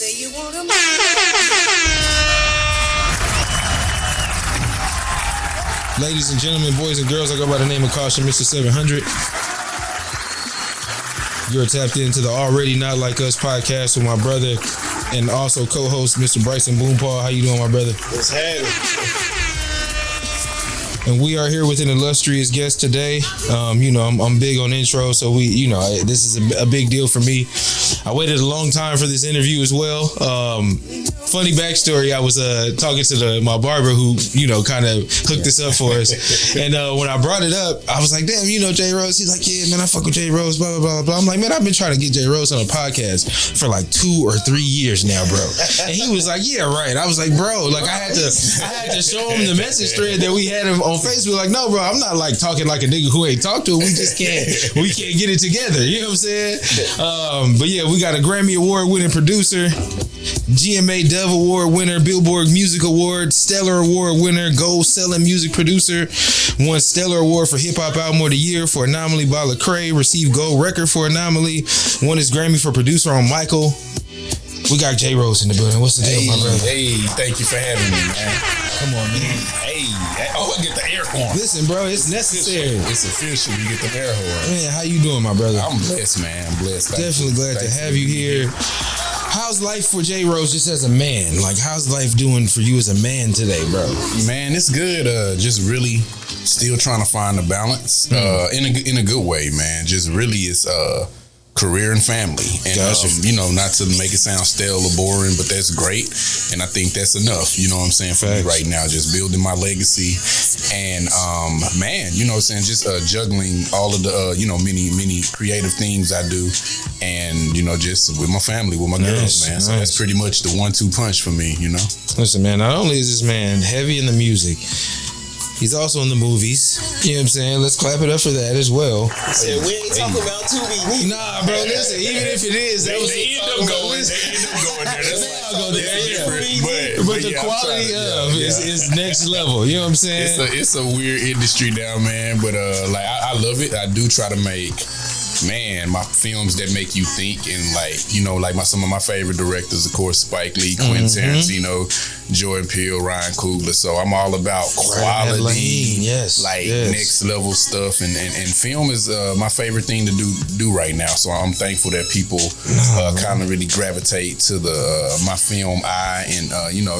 say you want to. Ladies and gentlemen, boys and girls, I go by the name of Caution, Mr. 700. You're tapped into the Awwready Not Like Us podcast with my brother and also co-host Mr. Bryson Boompaw. How you doing, my brother? What's happening? And we are here with an illustrious guest today. I'm big on intros, so this is a big deal for me. I waited a long time for this interview as well. Funny backstory, I was talking to my barber who, kind of hooked this up for us. And when I brought it up, I was like, damn, J Rhodes? He's like, yeah, man, I fuck with J Rhodes, blah, blah, blah, blah. I'm like, man, I've been trying to get J Rhodes on a podcast for like 2 or 3 years now, bro. And he was like, yeah, right. I was like, bro, like I had to show him the message thread that we had on Facebook. Like, no, bro, I'm not like talking like a nigga who ain't talked to him. We can't get it together. You know what I'm saying? But yeah, we got a Grammy Award winning producer, GMA Dove Award winner, Billboard Music Award, Stellar Award winner, Gold Selling Music Producer, won Stellar Award for Hip Hop Album of the Year for Anomaly by Lecrae, received Gold Record for Anomaly, won his Grammy for producer on Michael. We got J Rhodes in the building. What's the deal, my brother? Hey, thank you for having me, man. Come on, man. Hey, I get the air horn. Listen, bro, it's necessary. It's official. You get the air horn. Man, how you doing, my brother? I'm blessed, man. I'm blessed. Definitely glad to have you here. How's life for J Rhodes just as a man? Like, how's life doing for you as a man today, bro? Man, it's good. Just really still trying to find a balance in a good way, man. Just really it's career and family, and gotcha. Not to make it sound stale or boring, but that's great, and I think that's enough. You know what I'm saying, for me right now, just building my legacy, and just juggling all of the many creative things I do, and just with my family, with my girls, man. So that's pretty much the 1-2 punch for me. Listen, man, not only is this man heavy in the music, he's also in the movies. You know what I'm saying? Let's clap it up for that as well. Said we ain't talking about Tubi. Nah, bro, listen, even if it is, they end up going there. But the quality is next level. You know what I'm saying? It's a weird industry now, man. But I love it. I do try to make, my films that make you think, and some of my favorite directors, of course, Spike Lee, Quentin Tarantino, Jordan Peele, Ryan Coogler. So I'm all about quality, next level stuff, and film is my favorite thing to do right now. So I'm thankful that people kind of really gravitate to my film eye, and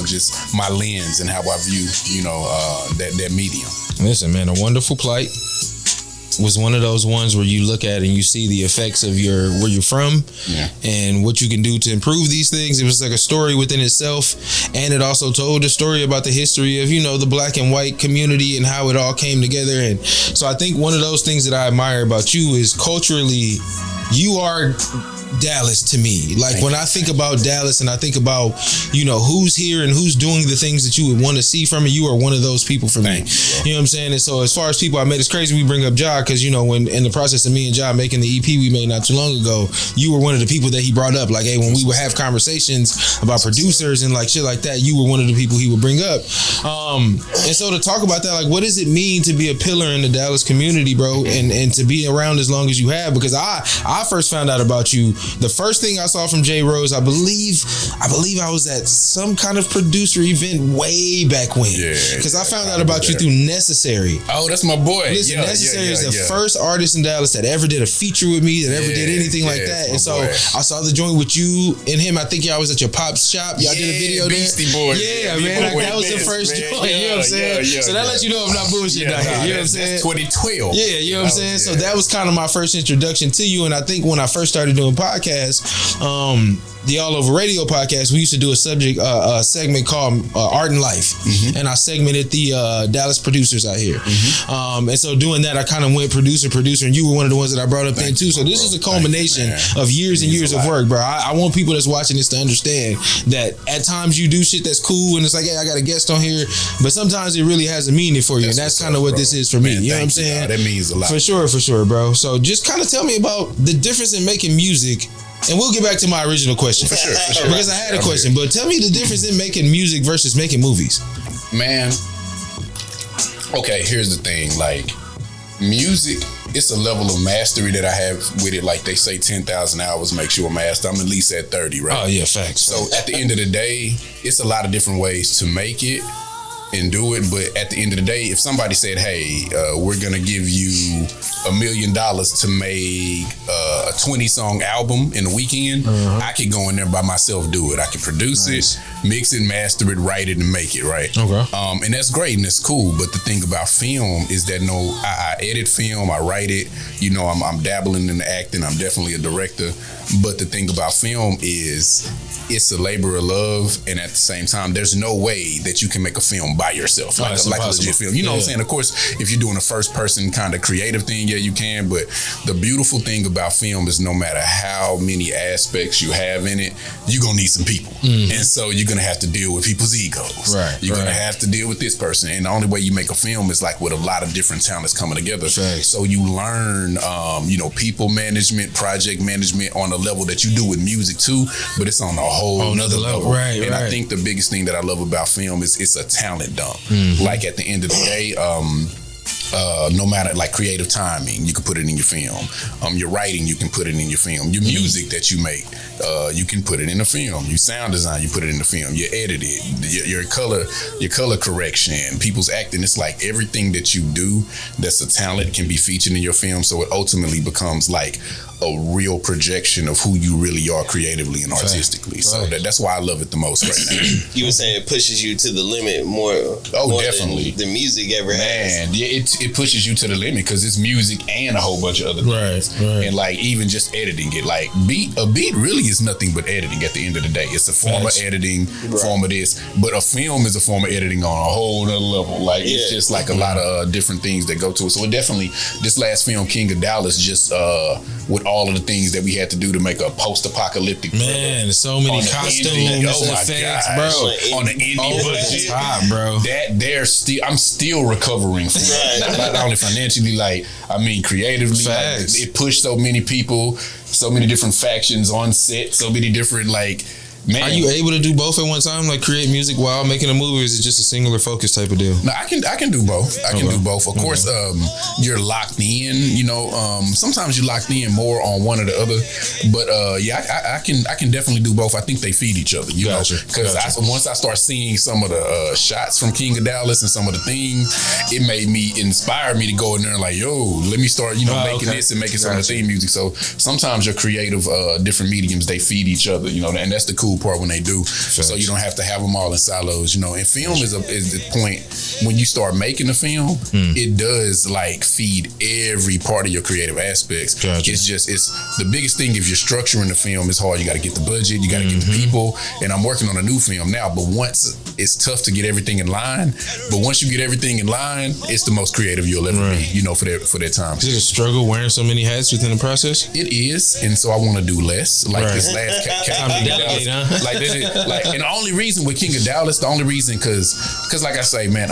just my lens and how I view that medium. Listen, man, A Wonderful Plight was one of those ones where you look at and you see the effects of where you're from and what you can do to improve these things. It was like a story within itself, and it also told a story about the history of the black and white community and how it all came together. And so I think one of those things that I admire about you is culturally you are Dallas to me. Like when I think about Dallas and I think about who's here and who's doing the things that you would want to see from it, you are one of those people for me. You know what I'm saying? And so as far as people I met, it's crazy we bring up Ja, because when in the process of me and Ja making the EP we made not too long ago, you were one of the people that he brought up. Like, hey, when we would have conversations about producers and like shit like that, you were one of the people he would bring up. And so to talk about that, like, what does it mean to be a pillar in the Dallas community, bro, and to be around as long as you have? Because I first found out about you. The first thing I saw from J Rhodes, I believe I was at some kind of producer event way back when. Because I found out about you through Necessary. Oh, that's my boy. Listen, Necessary is the first artist in Dallas that ever did a feature with me, that ever did anything like that. And so I saw the joint with you and him. I think y'all was at your pop's shop. Y'all did a video there. Beastie Boys. Yeah, man. Like, that was the first joint. You know what I'm saying? So that lets you know I'm not bullshit down here. You know what I'm saying? That's 2012. Yeah, you know what I'm saying? So that was kind of my first introduction to you. And I think when I first started doing podcasts, the All Over Radio podcast, we used to do a segment called Art and Life, and I segmented the Dallas producers out here. And so doing that, I kind of went producer, and you were one of the ones that I brought up in too. So this is a culmination of years and years of work, bro. I want people that's watching this to understand that at times you do shit that's cool, and it's like, hey, I got a guest on here, but sometimes it really has a meaning for you, and that's kind of what this is for me. You know what I'm saying? That means a lot. For sure, bro. So just kind of tell me about the difference in making music. And we'll get back to my original question. For sure. Because I had a question. But tell me the difference in making music versus making movies. Man, okay, here's the thing. Like, music it's a level of mastery that I have with it. Like they say 10,000 hours makes you a master. I'm at least at 30, right? Oh yeah, facts. So at the end of the day, it's a lot of different ways to make it and do it. But at the end of the day, if somebody said, hey, we're going to give you $1 million to make a 20-song album in a weekend, I could go in there by myself, do it. I can produce it, mix it, master it, write it, and make it, right? Okay. And that's great and that's cool. But the thing about film is that I edit film, I write it. You know, I'm dabbling in the acting. I'm definitely a director. But the thing about film is it's a labor of love, and at the same time, there's no way that you can make a film by yourself, like a legit film. You know what I'm saying? Of course, if you're doing a first-person kind of creative thing, yeah, you can. But the beautiful thing about film is no matter how many aspects you have in it, you're gonna need some people, and so you're gonna have to deal with people's egos. Right. You're gonna have to deal with this person, and the only way you make a film is like with a lot of different talents coming together. Right. So you learn, people management, project management on a level that you do with music too, but it's on a whole nother level. Right, and I think the biggest thing that I love about film is it's a talent dump. Like at the end of the day, no matter like creative timing, you can put it in your film. Your writing, you can put it in your film. Your music that you make, you can put it in a film. Your sound design, you put it in the film. You edit it. Your color correction, people's acting. It's like everything that you do that's a talent can be featured in your film. So it ultimately becomes like a real projection of who you really are creatively and artistically. So that's why I love it the most right now. You were saying it pushes you to the limit more. More Definitely. than the music ever has. Man, yeah, it pushes you to the limit because it's music and a whole bunch of other things. Right. And like even just editing it, like a beat really is nothing but editing at the end of the day. It's a form of editing, form of this, but a film is a form of editing on a whole nother level. Like it's just like a lot of different things that go to it. So it definitely, this last film, King of Dallas, just with all of the things that we had to do to make a post-apocalyptic man, so many costumes, effects, bro, on the indie budget, top, bro. I'm still recovering from that. Not only financially, like creatively. Like, it pushed so many people, so many different factions on set, so many different man. Are you able to do both at one time, like create music while making a movie, or is it just a singular focus type of deal? No, I can do both. I can do both. Of course, you're locked in. Sometimes you're locked in more on one or the other. But I can definitely do both. I think they feed each other. You know, because once I start seeing some of the shots from King of Dallas and some of the things, it made me inspire me to go in there and like, yo, let me start making this and making some of the theme music. So sometimes your creative different mediums, they feed each other. And that's the cool part when they do. So you don't have to have them all in silos. And film is the point when you start making a film, it does feed every part of your creative aspects. It's the biggest thing. If you're structuring the film, it's hard. You got to get the budget, you got to get the people. And I'm working on a new film now, but once it's tough to get everything in line. But once you get everything in line, it's the most creative you'll ever be. For that time. Is it a struggle wearing so many hats within the process? It is, and so I want to do less. This last and the only reason with King of Dallas, because like I say, man,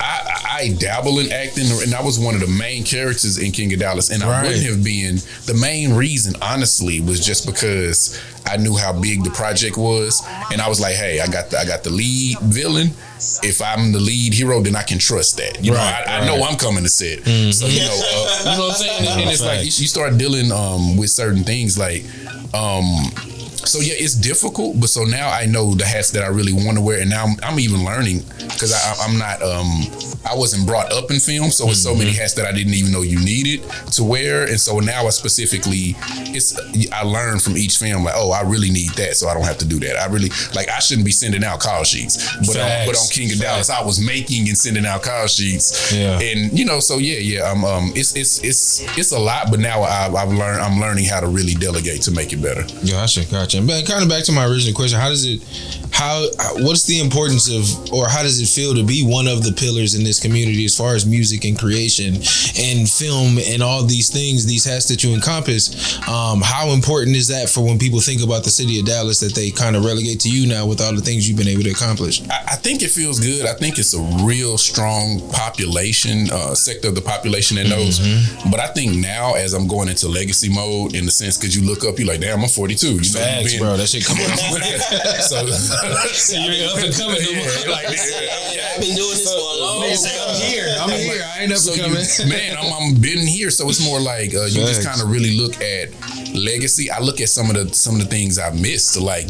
I dabble in acting, and I was one of the main characters in King of Dallas, and I wouldn't have been. The main reason, honestly, was just because I knew how big the project was, and I was like, hey, I got the lead villain. If I'm the lead hero, then I can trust that. I know I'm coming to set. So you know what I'm saying. And it's like you start dealing with certain things So yeah, it's difficult, but so now I know the hats that I really want to wear, and now I'm even learning because I'm not I wasn't brought up in film, so it's so many hats that I didn't even know you needed to wear, and so now I learn from each film I really need that, so I don't have to do that. I really I shouldn't be sending out call sheets, but on King of Dallas I was making and sending out call sheets, and so it's a lot, but now I'm learning how to really delegate to make it better. Gotcha. But kind of back to my original question, what's the importance of, or how does it feel to be one of the pillars in this community as far as music and creation and film and all these things, these hats that you encompass? How important is that for when people think about the city of Dallas, that they kind of relegate to you now with all the things you've been able to accomplish? I think it feels good. I think it's a real strong population, sector of the population that knows. But I think now, as I'm going into legacy mode, in the sense, because you look up, you're like, damn, I'm 42. Bro, that shit come on. So you're up and coming. I've been doing this for a long I'm here. I ain't never coming. Man, I'm been here, so it's more like you just kind of really look at legacy. I look at some of the things I missed, like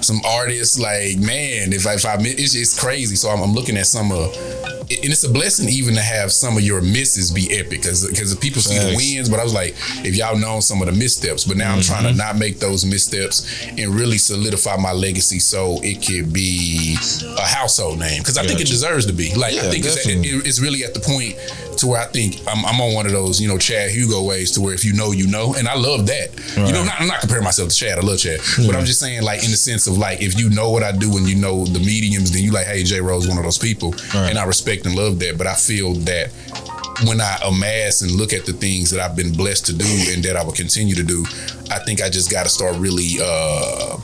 some artists. Like, man, if I miss, it's crazy. So I'm looking at some of. And it's a blessing even to have some of your misses be epic, because people see the wins, but I was like, if y'all know some of the missteps, but now I'm trying to not make those missteps and really solidify my legacy so it could be a household name, because I think it deserves to be. Like, I think it's really at the point to where I think I'm on one of those, Chad Hugo ways, to where if you know, and I love that. Right. I'm not comparing myself to Chad. I love Chad, but I'm just saying, like, in the sense of, like, if you know what I do and you know the mediums, then you like, hey, J Rhodes one of those people, and I respect and love that. But I feel that when I amass and look at the things that I've been blessed to do and that I will continue to do, I think I just got to start really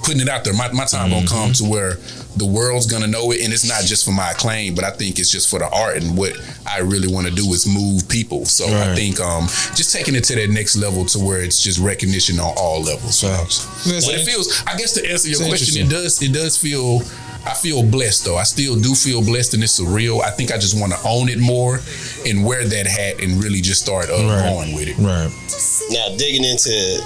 putting it out there. My time gonna come to where the world's gonna know it, and it's not just for my acclaim, but I think it's just for the art, and what I really want to do is move people. So I think just taking it to that next level to where it's just recognition on all levels. But it feels, I guess, to answer your question, it does feel. I feel blessed, though. I still do feel blessed, and it's surreal. I think I just want to own it more and wear that hat and really just start going with it. Right. Now, digging into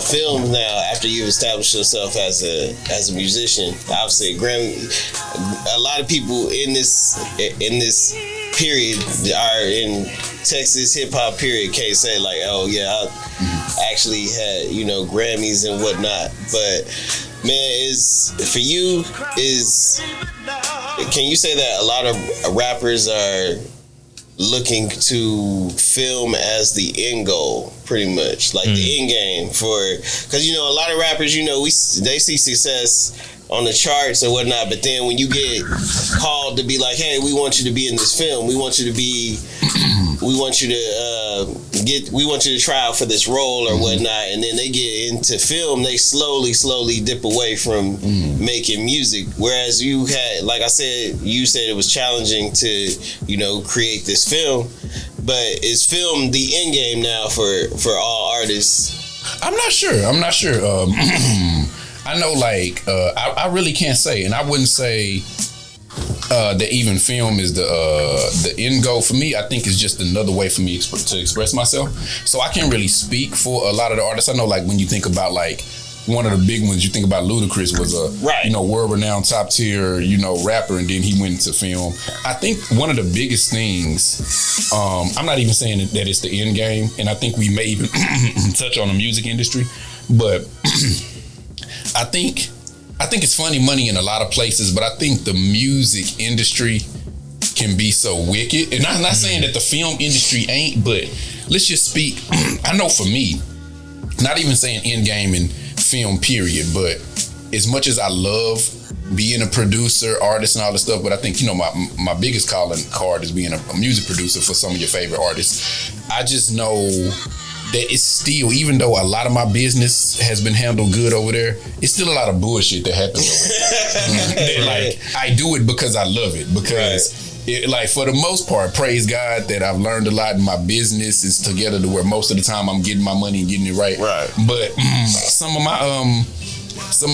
film now, after you've established yourself as a musician, obviously, a lot of people in this period are in Texas hip hop period. Can't say like, oh yeah, I actually had Grammys and whatnot, but. Man, can you say that a lot of rappers are looking to film as the end goal, pretty much, like the end game because a lot of rappers, they see success on the charts and whatnot, but then when you get called to be like, hey, we want you to be in this film, we want you to try out for this role or whatnot, and then they get into film, they slowly dip away from making music. Whereas you had, like I said, you said it was challenging to create this film, but is film the end game now for all artists? I'm not sure. I know, like, I really can't say, and I wouldn't say that even film is the end goal for me. I think it's just another way for me to express myself. So I can't really speak for a lot of the artists. I know, like, when you think about, like, one of the big ones, you think about Ludacris was a world-renowned top-tier rapper, and then he went into film. I think one of the biggest things, I'm not even saying that it's the end game, and I think we may even touch on the music industry, but I think it's funny money in a lot of places, but I think the music industry can be so wicked. And I'm not saying that the film industry ain't, but let's just speak. I know for me, not even saying end game and film period, but as much as I love being a producer, artist, and all this stuff, but I think, my biggest calling card is being a music producer for some of your favorite artists. I just know that it's still, even though a lot of my business has been handled good over there, it's still a lot of bullshit that happens over there. Like, I do it because I love it, because like, for the most part, praise God that I've learned a lot, and my business is together to where most of the time I'm getting my money and getting it right. But some of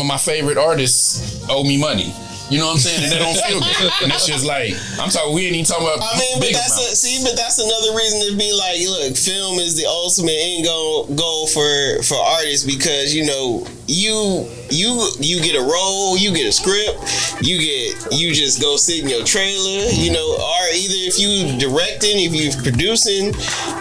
my favorite artists owe me money. You know what I'm saying? And they don't feel good. And it's just like, we ain't even talking about big amounts. But that's another reason to be like, look, film is the ultimate end goal for artists, because you get a role, you get a script, you just go sit in your trailer, or either if you directing, if you producing,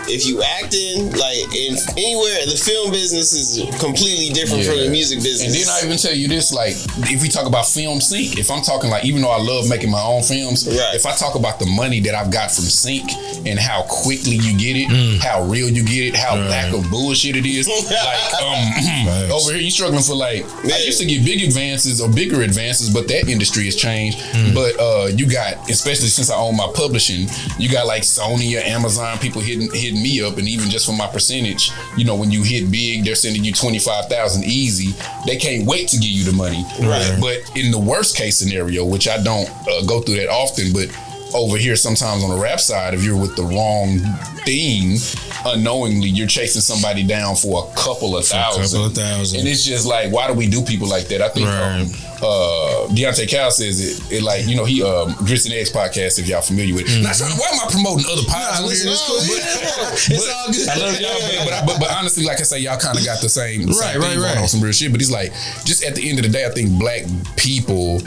if you acting, like, in anywhere, the film business is completely different from the music business. And then I even tell you this, like, if we talk about film sync, if I'm talking, like, even though I love making my own films, if I talk about the money that I've got from sync and how quickly you get it, how real you get it, how lack of bullshit it is, like, over here you struggling for, like, I used to get bigger advances, but that industry has changed. But you got, especially since I own my publishing, you got like Sony or Amazon people hitting me up, and even just for my percentage, when you hit big, they're sending you $25,000 easy. They can't wait to give you the money. But in the worst case scenario, which I don't go through that often, but over here sometimes on the rap side, if you're with the wrong thing, unknowingly you're chasing somebody down for a couple of thousand. And it's just like, why do we do people like that? I think Deontay Cal says it like, you know, he Grits and Eggs podcast, if y'all familiar with it. Not trying, why am I promoting other podcasts? It's cool. It's all good. I love y'all, but honestly, like I say, y'all kind of got the same thing going on, some real shit. But it's like, just at the end of the day, I think black people,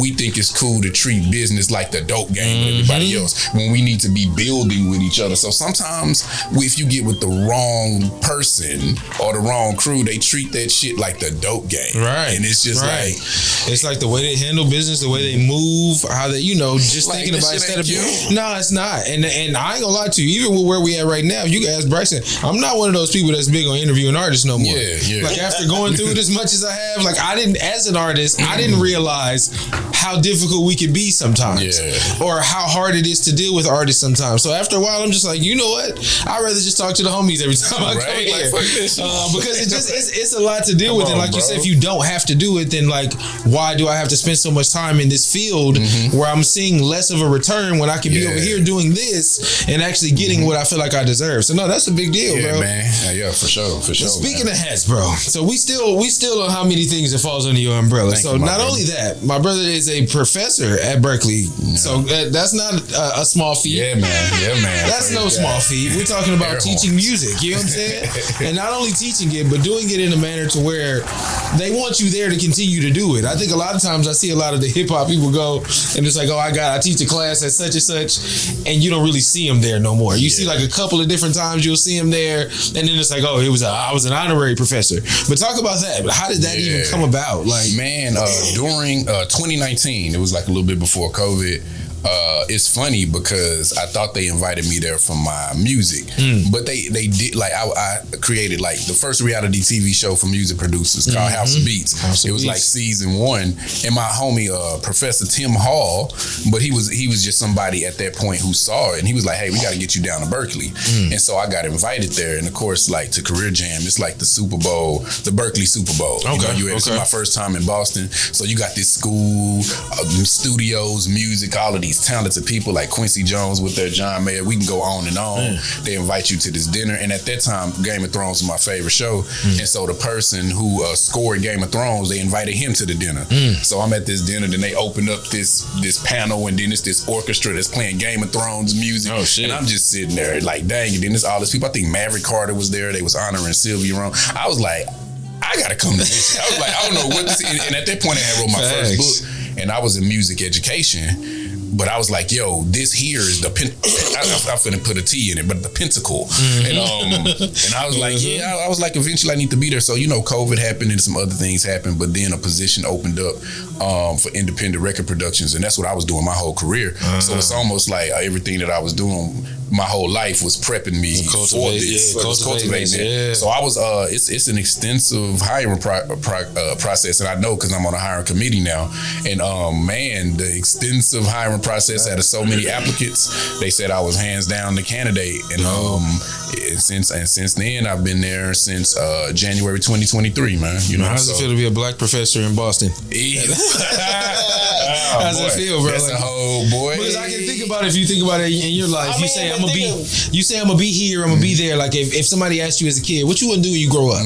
we think it's cool to treat business like the dope game with everybody else when we need to be building with each other. So sometimes if you get with the wrong person or the wrong crew, they treat that shit like the dope game. Right. And it's just like, it's like the way they handle business, the way they move, how they, you know, just like, thinking about instead of no, it's not. And I ain't gonna lie to you, even with where we at right now, you can ask Bryson, I'm not one of those people that's big on interviewing artists no more. Yeah. Like after going through it as much as I have, like I didn't, as an artist, I didn't realize how difficult we can be sometimes, or how hard it is to deal with artists sometimes. So after a while, I'm just like, you know what? I'd rather just talk to the homies every time I come here, because it's a lot to deal with. And like you said, if you don't have to do it, then like, why do I have to spend so much time in this field where I'm seeing less of a return when I can be over here doing this and actually getting what I feel like I deserve? So no, that's a big deal, bro. Man. Yeah, for sure. Speaking of hats, bro. So we still know how many things that falls under your umbrella. So not only that, my brother is a professor at Berkeley. So that's not a small feat. Yeah, man. That's no small feat. We're talking about teaching music. You know what I'm saying? And not only teaching it, but doing it in a manner to where they want you there to continue to do it. I think a lot of times I see a lot of the hip hop people go and it's like, oh, I teach a class at such and such, and you don't really see them there no more. You see like a couple of different times you'll see them there, and then it's like, oh, I was an honorary professor. But talk about that. How did that even come about? Like, man, during 2019, it was like a little bit before COVID. It's funny because I thought they invited me there for my music, but they did, like I created like the first reality TV show for music producers called House of Beats. It was like season 1, and my homie Professor Tim Hall, but he was just somebody at that point who saw it, and he was like, hey, we got to get you down to Berkeley. And so I got invited there, and of course, like to Career Jam, it's like the Super Bowl, the Berkeley Super Bowl. It's my first time in Boston, so you got this school, studios, music, all of these talented people like Quincy Jones with their John Mayer. We can go on and on. They invite you to this dinner, and at that time, Game of Thrones was my favorite show, and so the person who scored Game of Thrones, they invited him to the dinner. So I'm at this dinner, then they open up this panel, and then it's this orchestra that's playing Game of Thrones music. And I'm just sitting there like, dang, and then it's all this people. I think Maverick Carter was there. They was honoring Sylvia Rome. I was like, I gotta come to this. I was like, I don't know what this is. And at that point, I had wrote my first book, and I was in music education. But I was like, yo, this here is the I'm finna put a T in it, but the pentacle. And I was like, I was like, eventually I need to be there. So, you know, COVID happened and some other things happened, but then a position opened up for independent record productions, and that's what I was doing my whole career. So it's almost like everything that I was doing my whole life was prepping me for this, cultivating it. So I was, it's an extensive hiring process, and I know because I'm on a hiring committee now. And man, the extensive hiring process had so many applicants. They said I was hands down the candidate, and since then I've been there since January 2023, man. You know, how does it feel to be a black professor in Boston? How does it feel, bro? That's a whole boy. Because I can think about it. If you think about it in your life, you say I'm gonna be here, I'm gonna be there. Like if somebody asked you as a kid, what you want to do when you grow up?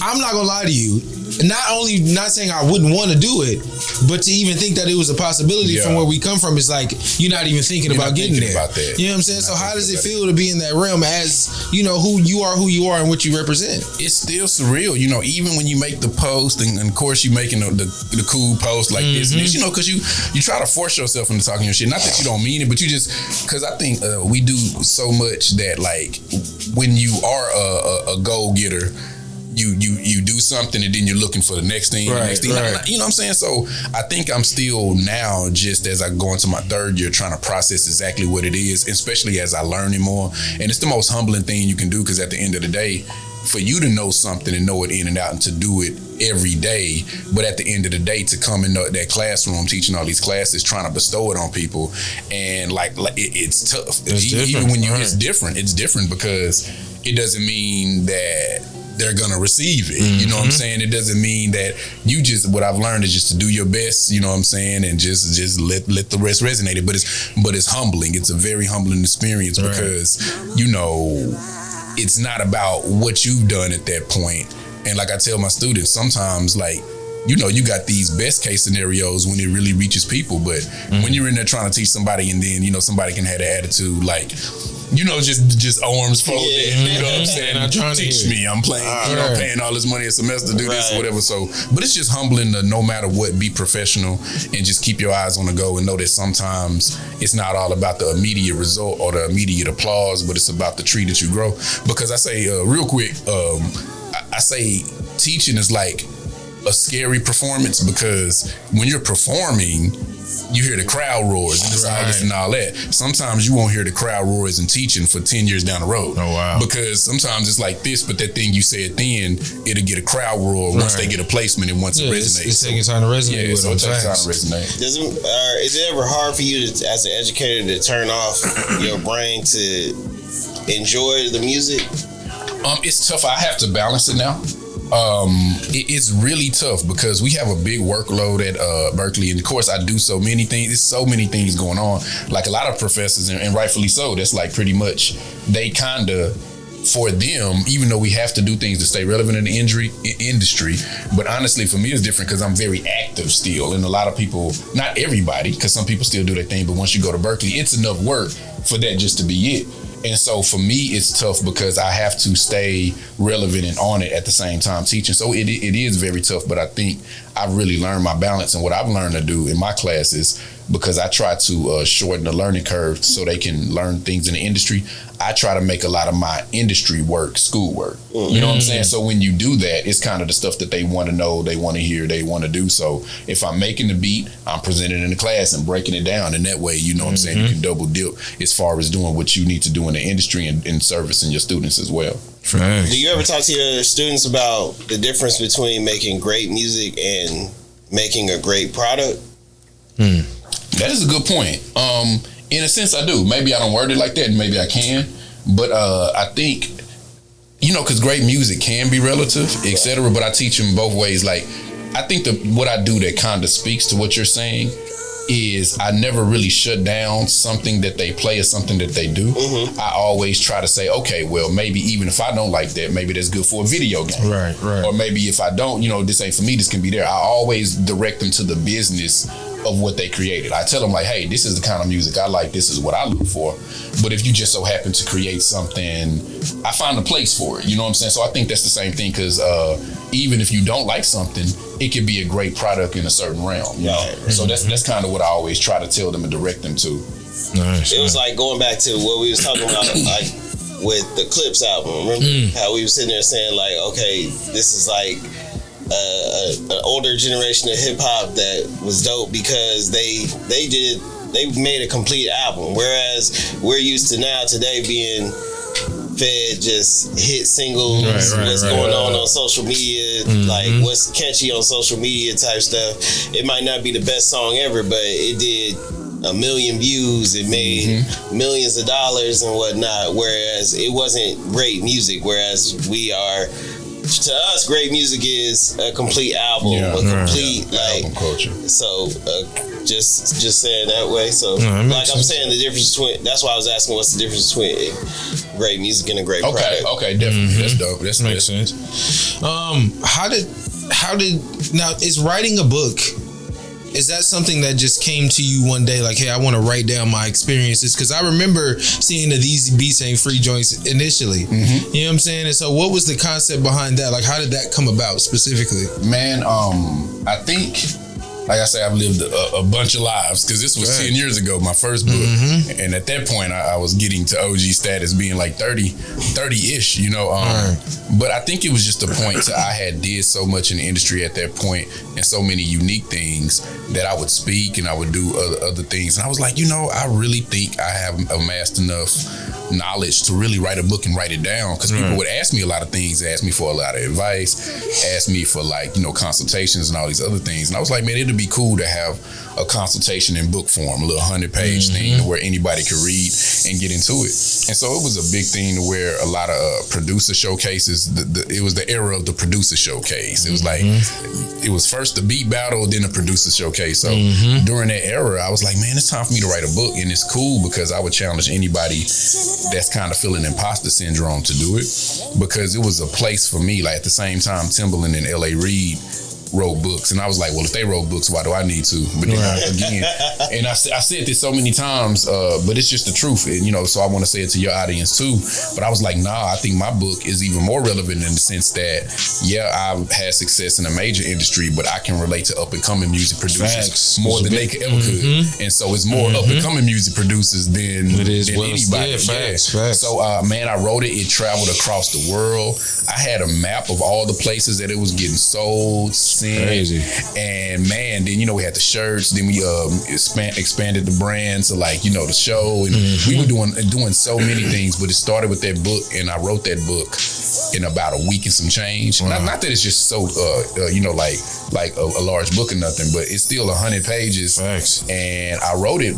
I'm not gonna lie to you. Not saying I wouldn't want to do it, but to even think that it was a possibility from where we come from, is like you're not even thinking about getting there. You know what I'm saying? So how does it feel to be in that realm as, you know, who you are and what you represent? It's still surreal, you know, even when you make the post, and of course you making the cool post like this and this, you know, because you try to force yourself into talking your shit. Not that you don't mean it, but you just, because I think we do so much that, like, when you are a goal getter, you do something and then you're looking for the next thing, You know what I'm saying? So I think I'm still now, just as I go into my third year, trying to process exactly what it is, especially as I learn it more. And it's the most humbling thing you can do, because at the end of the day, for you to know something and know it in and out and to do it every day, but at the end of the day, to come in that classroom teaching all these classes, trying to bestow it on people, and like it's tough. Even when it's different. It's different because it doesn't mean that they're gonna receive it. You know what I'm saying? It doesn't mean that you just, what I've learned is just to do your best, you know what I'm saying, and just let the rest resonate. But it's humbling. It's a very humbling experience because, you know, it's not about what you've done at that point. And like I tell my students, sometimes, like, you know, you got these best case scenarios when it really reaches people, but when you're in there trying to teach somebody, and then, you know, somebody can have the attitude like, you know, just arms folded, you know what I'm saying? I'm trying to teach me. I'm playing, you know, paying all this money a semester to do this or whatever. So, but it's just humbling to, no matter what, be professional and just keep your eyes on the go and know that sometimes it's not all about the immediate result or the immediate applause, but it's about the tree that you grow. Because I say, real quick, I say teaching is like a scary performance, because when you're performing, you hear the crowd roars and it's all this and all that. Sometimes you won't hear the crowd roars in teaching for 10 years down the road. Oh, wow. Because sometimes it's like this, but that thing you said then, it'll get a crowd roar once they get a placement and once it resonates. It's taking time to resonate with so them. it takes time to resonate. Is it ever hard for you to, as an educator, to turn off your brain to enjoy the music? It's tough. I have to balance it now. It's really tough because we have a big workload at Berkeley, and of course I do so many things. There's so many things going on. Like a lot of professors, and rightfully so, that's like pretty much, they kind of, for them, even though we have to do things to stay relevant in the industry, but honestly for me it's different because I'm very active still, and a lot of people, not everybody, because some people still do their thing, but once you go to Berkeley, it's enough work for that just to be it. And so for me, it's tough because I have to stay relevant and on it at the same time teaching. So it is very tough, but I think I've really learned my balance. And what I've learned to do in my classes, because I try to shorten the learning curve so they can learn things in the industry, I try to make a lot of my industry work schoolwork. You know what I'm saying? So when you do that, it's kind of the stuff that they want to know, they want to hear, they want to do. So if I'm making the beat, I'm presenting in the class and breaking it down. And that way, you know what I'm saying, you can double dip as far as doing what you need to do in the industry and servicing your students as well. Right. Do you ever talk to your students about the difference between making great music and making a great product? That is a good point. In a sense, I do. Maybe I don't word it like that, and maybe I can. But I think, you know, because great music can be relative, etc. But I teach them both ways. Like, I think what I do that kind of speaks to what you're saying is I never really shut down something that they play or something that they do. I always try to say, okay, well, maybe even if I don't like that, maybe that's good for a video game. Right. Or maybe if I don't, you know, this ain't for me, this can be there. I always direct them to the business of what they created. I tell them like, hey, this is the kind of music I like, this is what I look for. But if you just so happen to create something, I find a place for it, you know what I'm saying? So I think that's the same thing, because even if you don't like something, it could be a great product in a certain realm, you know? So that's kind of what I always try to tell them and direct them to. Nice. It was like going back to what we was talking about, like with the Clips album. Remember how we were sitting there saying like, okay, this is like an older generation of hip hop that was dope because they made a complete album, whereas we're used to now today being fed just hit singles, what's going on social media, like what's catchy on social media type stuff. It might not be the best song ever, but it did 1 million views, it made millions of dollars and whatnot, whereas it wasn't great music. Whereas we are, to us, great music is a complete album, a complete like album culture. So just saying that way. So like I'm saying, the difference between, that's why I was asking what's the difference between great music and a great product. Okay, definitely. That's dope. That makes sense. How did now, is writing a book, is that something that just came to you one day, like, hey, I want to write down my experiences? Because I remember seeing the These Beats Ain't Free joints initially. You know what I'm saying? And so what was the concept behind that? Like, how did that come about specifically? Man, I think, like I say, I've lived a bunch of lives, because this was 10 years ago, my first book. And at that point, I was getting to OG status, being like 30-ish, you know. But I think it was just a point to, I had did so much in the industry at that point and so many unique things that I would speak and I would do other things. And I was like, you know, I really think I have amassed enough knowledge to really write a book and write it down, because people would ask me a lot of things, ask me for a lot of advice, ask me for like, you know, consultations and all these other things. And I was like, man, it'd be cool to have a consultation in book form, a little 100-page thing where anybody could read and get into it. And so it was a big thing to where a lot of producer showcases, it was the era of the producer showcase. It was like, it was first the beat battle, then the producer showcase. So during that era, I was like, man, it's time for me to write a book. And it's cool because I would challenge anybody that's kind of feeling imposter syndrome to do it, because it was a place for me. Like at the same time, Timbaland and L.A. Reid wrote books, and I was like, well, if they wrote books, why do I need to? But then again, and I said this so many times, but it's just the truth, and, you know, so I want to say it to your audience too. But I was like, nah, I think my book is even more relevant in the sense that, yeah, I've had success in a major industry, but I can relate to up and coming music producers more than they ever could, and so it's more up and coming music producers than anybody. Facts. So, man, I wrote it. It traveled across the world. I had a map of all the places that it was getting sold. Crazy. And man, then, you know, we had the shirts, then we expanded the brand to, like, you know, the show, and we were doing so many things. But it started with that book, and I wrote that book in about a week and some change. Not that it's just so you know, like a large book or nothing, but it's still 100 pages. Facts. And I wrote it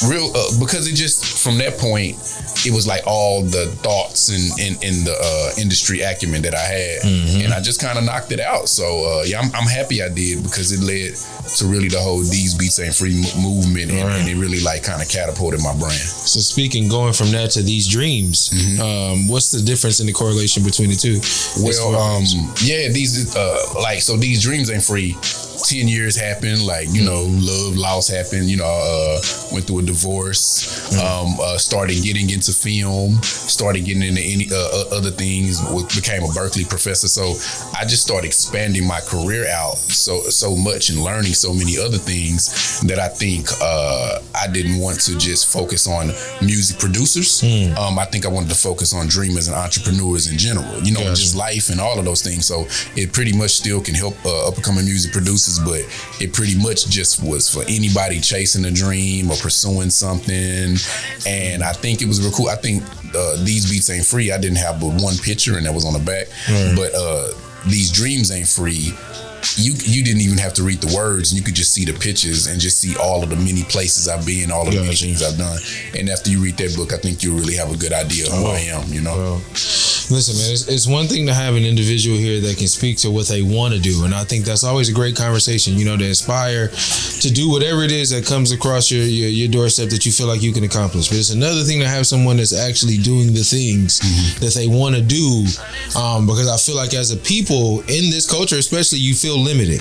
real because it just, from that point, it was like all the thoughts and the industry acumen that I had, and I just kind of knocked it out. So yeah, I'm happy I did, because it led to really the whole These Beats Ain't Free movement, and it really like kind of catapulted my brand. So speaking, going from that to These Dreams, what's the difference in the correlation between the two? Well, yeah, these like, so These Dreams Ain't Free. 10 years happened, like, you know, love, loss happened, you know, went through a divorce, started getting into film, started getting into any other things, became a Berkeley professor. So I just started expanding my career out so much and learning so many other things that I think I didn't want to just focus on music producers. I think I wanted to focus on dreamers and entrepreneurs in general, you know, just life and all of those things. So it pretty much still can help up-and-coming music producers, but it pretty much just was for anybody chasing a dream or pursuing something. And I think it was real cool. I think These Beats Ain't Free, I didn't have but one picture, and that was on the back. But These Dreams Ain't Free, you didn't even have to read the words, and you could just see the pictures and just see all of the many places I've been, all of the many things I've done. And after you read that book, I think you'll really have a good idea of who I am, you know? Well, listen, man, it's one thing to have an individual here that can speak to what they want to do, and I think that's always a great conversation, you know, to inspire to do whatever it is that comes across your doorstep that you feel like you can accomplish. But it's another thing to have someone that's actually doing the things that they want to do, because I feel like as a people in this culture especially, you feel limited,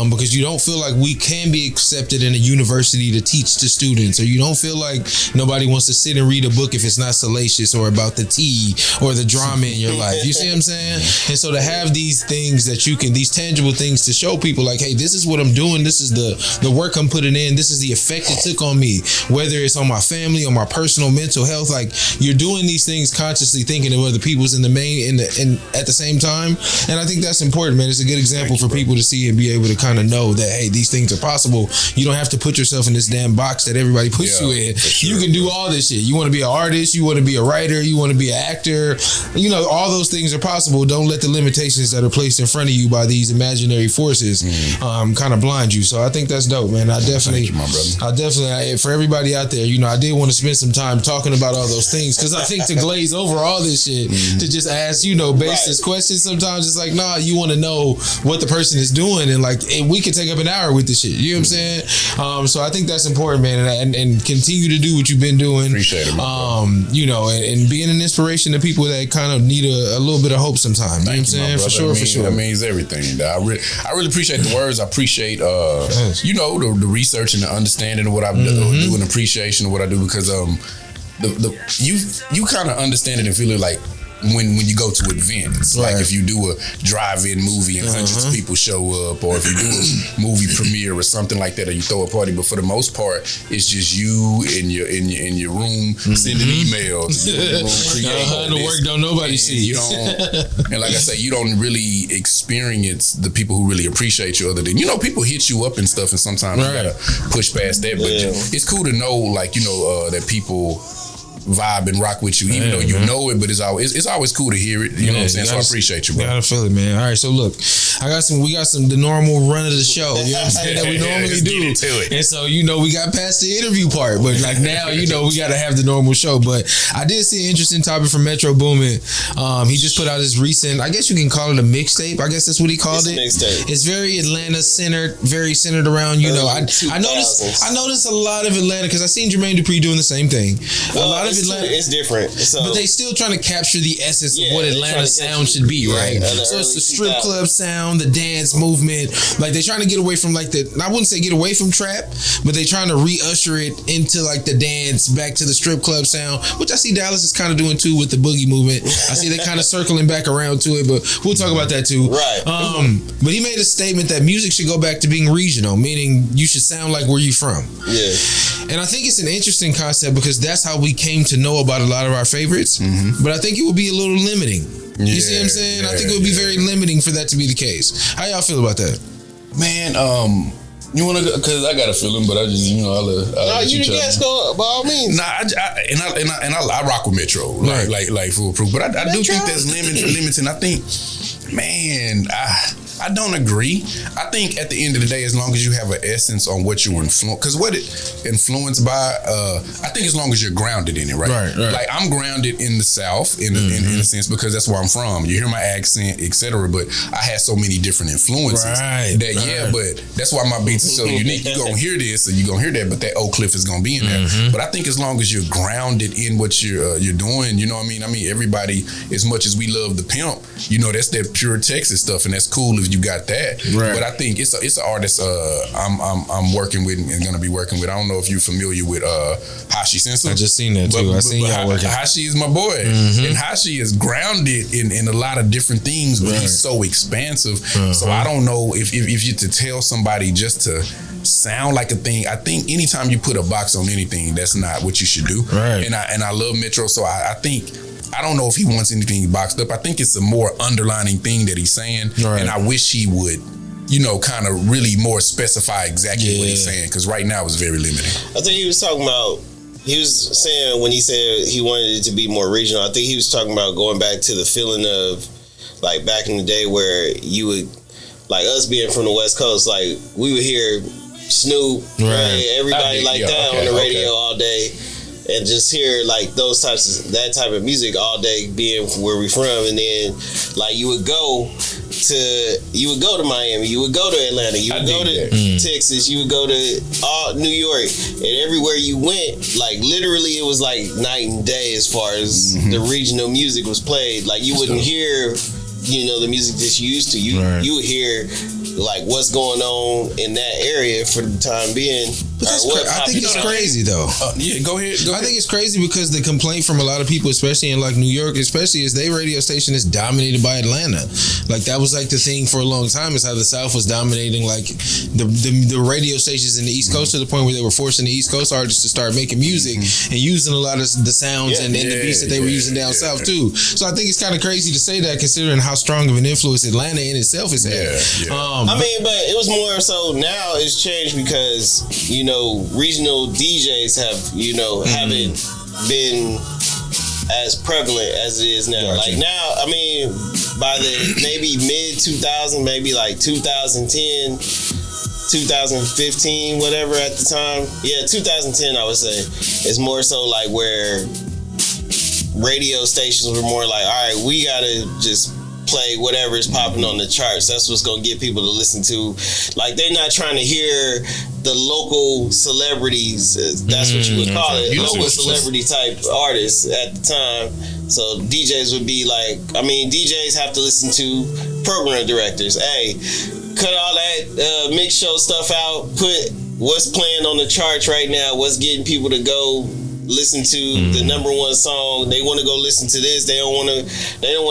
because you don't feel like we can be accepted in a university to teach to students, or you don't feel like nobody wants to sit and read a book if it's not salacious or about the tea or the drama in your life. You see what I'm saying? And so to have these things that you can, these tangible things to show people like, hey, this is what I'm doing, this is the work I'm putting in, this is the effect it took on me, whether it's on my family or my personal mental health. Like, you're doing these things consciously thinking of other people's in at the same time. And I think that's important, man. It's a good example for people to see and be able to kind of know that, hey, these things are possible. You don't have to put yourself in this damn box that everybody puts you in. Sure, you can do all this shit. You want to be an artist, you want to be a writer, you want to be an actor, you know, all those things are possible. Don't let the limitations that are placed in front of you by these imaginary forces kind of blind you. So I think that's dope, man. I definitely, for everybody out there, you know, I did want to spend some time talking about all those things, because I think to glaze over all this shit, to just ask, you know, baseless questions sometimes, it's like, nah, you want to know what the person is doing, and like, we could take up an hour with this shit. You know what I'm saying? So I think that's important, man, and continue to do what you've been doing. Appreciate it, you know, and being an inspiration to people that kind of need a little bit of hope sometimes. You know what I'm saying? For sure. That means everything. I really appreciate the words. I appreciate you know, the research and the understanding of what I do, and appreciation of what I do, because you kind of understand it and feel it like when you go to events, like if you do a drive-in movie and hundreds of people show up, or if you do a movie premiere or something like that, or you throw a party. But for the most part, it's just you in your room sending emails, the work don't nobody see. You don't, and like I say, you don't really experience the people who really appreciate you, other than, you know, people hit you up and stuff, and sometimes you gotta push past that. But it's cool to know, like, you know, that people vibe and rock with you, even though you know it. But it's always cool to hear it. You know what I'm saying? So I appreciate you, bro. Gotta feel it, man. All right, so look, we got some the normal run of the show. You know what I'm saying, that we normally do. And so we got past the interview part, but like now we gotta have the normal show. But I did see an interesting topic from Metro Boomin. He just put out his recent, I guess you can call it a mixtape. I guess that's what he called it. It's very Atlanta centered, very centered around. I noticed a lot of Atlanta because I seen Jermaine Dupri doing the same thing. A lot of Atlanta, it's different, but they still trying to capture the essence of what Atlanta sound should be, right? So it's the strip club sound, the dance movement. Like they trying to get away from I wouldn't say get away from trap, but they trying to re-usher it into like the dance, back to the strip club sound, which I see Dallas is kind of doing too with the boogie movement. I see they kind of circling back around to it, but we'll talk about that too. Right. But he made a statement that music should go back to being regional, meaning you should sound like where you from. Yeah. And I think it's an interesting concept because that's how we came to know about a lot of our favorites. Mm-hmm. But I think it would be a little limiting. You see what I'm saying? I think it would be very limiting for that to be the case. How y'all feel about that? Man, you want to go? Because I got a feeling, but I just, I'll let you guys go by all means. Nah, I rock with Metro, like foolproof. But I do think that's limiting. I think, man, I don't agree. I think at the end of the day, as long as you have an essence on what you influence, because what it influenced by, I think as long as you're grounded in it, right? Like I'm grounded in the South in a sense because that's where I'm from. You hear my accent, etc. But I had so many different influences but that's why my beats are so unique. You're gonna hear this or you're gonna hear that, but that Oak Cliff is gonna be in there. But I think as long as you're grounded in what you're doing, you know what I mean? I mean, everybody, as much as we love the pimp, that's that pure Texas stuff, and that's cool if you got that. Right. But I think it's an artist I'm working with and gonna be working with. I don't know if you're familiar with Hashi Sensu. I just seen that too. I seen y'all working. Hashi is my boy, and Hashi is grounded in a lot of different things, but he's so expansive. So I don't know if you to tell somebody just to sound like a thing. I think anytime you put a box on anything, that's not what you should do. Right. And I love Metro, so I think. I don't know if he wants anything boxed up. I think it's a more underlining thing that he's saying. Right. And I wish he would, kind of really more specify exactly what he's saying. Because right now it's very limiting. I think he was saying when he said he wanted it to be more regional, I think he was talking about going back to the feeling of like back in the day where you would, like us being from the West Coast, like we would hear Snoop, everybody that on the radio all day. And just hear like that type of music all day, being where we from, and then like you would go to Miami, you would go to Atlanta, you would go to Texas, you would go to New York, and everywhere you went, like literally it was like night and day as far as the regional music was played. Like you wouldn't hear, the music that you used to. You would hear like what's going on in that area for the time being. I think it's crazy though. Go ahead. I think it's crazy because the complaint from a lot of people, especially in like New York, especially is their radio station is dominated by Atlanta. Like that was like the thing for a long time, is how the South was dominating like the radio stations in the East Coast, to the point where they were forcing the East Coast artists to start making music and using a lot of the sounds and the beats that they were using down South too. So I think it's kind of crazy to say that, considering how strong of an influence Atlanta in itself has had. I mean, but it was more so now it's changed because regional DJs have haven't been as prevalent as it is now. Like now, I mean, by the maybe mid 2000, maybe like 2010, 2015, whatever at the time. Yeah, 2010, I would say. It's more so like where radio stations were more like, all right, we gotta just play whatever is popping on the charts. That's what's gonna get people to listen to. Like they're not trying to hear the local celebrities. That's what you would call it. Local celebrity type artists at the time. So DJs would be like, DJs have to listen to program directors. Hey, cut all that mix show stuff out. Put what's playing on the charts right now. What's getting people to go listen to the number one song. They want to go listen to this. They don't want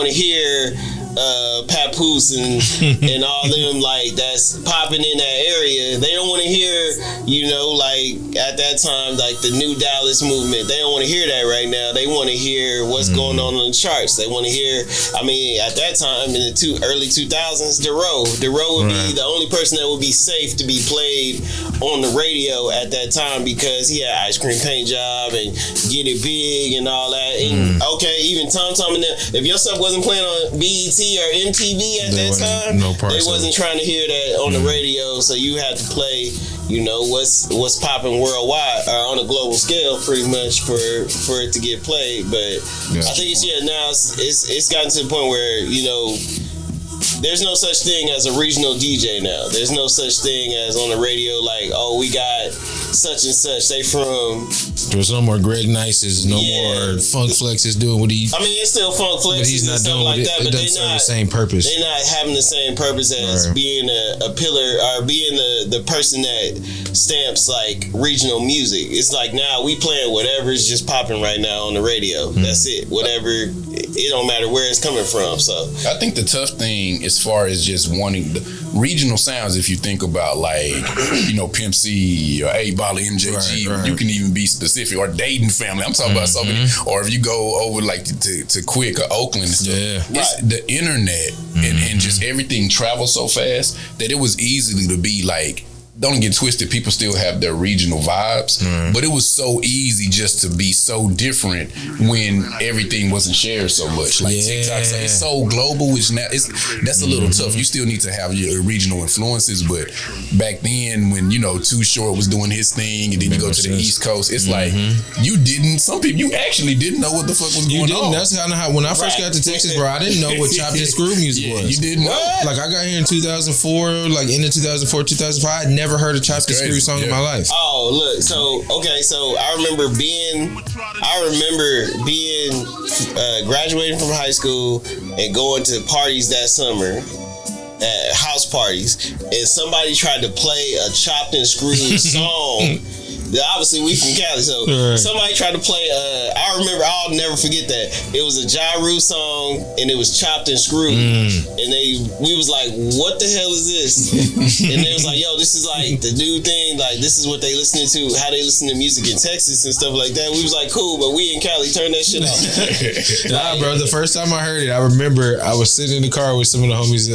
to hear Papoose and all them like that's popping in that area. They don't want to hear, you know, like at that time, like the new Dallas movement. They don't want to hear that right now. They want to hear what's going on the charts. They want to hear. I mean, at that time in the early 2000s, Dero would be the only person that would be safe to be played on the radio at that time because he had Ice Cream Paint Job and Get It Big and all that. And okay, even Tom and them, if your stuff wasn't playing on BET or MTV at that time, they wasn't trying to hear that on the radio. So you had to play, you know, what's popping worldwide or on a global scale, pretty much for it to get played. But I think now it's gotten to the point where, you know, there's no such thing as a regional DJ now. There's no such thing as on the radio like, oh, we got such and such. They from. There's no more Greg Nice's, no more Funk Flex is doing what he. I mean, it's still Funk Flex, but he's not doing like that. But it doesn't serve the same purpose. They're not having the same purpose as being a pillar or being the person that stamps like regional music. It's like now we playing whatever's just popping right now on the radio. That's it. Whatever. It don't matter where it's coming from. So I think the tough thing as far as just wanting the regional sounds, if you think about like, you know, Pimp C or A-Ball, MJG, you can even be specific, or Dayton Family. I'm talking about so many, or if you go over like to Quick or Oakland and stuff. It's the internet and just everything travels so fast that it was easily to be like, don't get twisted, people still have their regional vibes, but it was so easy just to be so different when everything wasn't shared so much. Like TikTok, so it's so global, which now that's a little tough. You still need to have your regional influences, but back then when, you know, Too Short was doing his thing and then you go to the East Coast, it's like you actually didn't know what the fuck was going on. That's kind of how, when I first got to Texas, bro, I didn't know what chopped and screw music was. You didn't know? Like I got here in 2004, like into 2004, 2005, I never heard a chopped and screw song in my life. Oh, look, so I remember being graduating from high school and going to parties that summer, at house parties, and somebody tried to play a chopped and screwed song. Obviously, we from Cali, so somebody tried to play. I remember, I'll never forget that. It was a Ja Rule song, and it was chopped and screwed. And we was like, "What the hell is this?" And they was like, "Yo, this is like the new thing. Like this is what they listening to. How they listen to music in Texas and stuff like that." We was like, "Cool," but we in Cali, turn that shit off. Nah, bro. The first time I heard it, I remember I was sitting in the car with some of the homies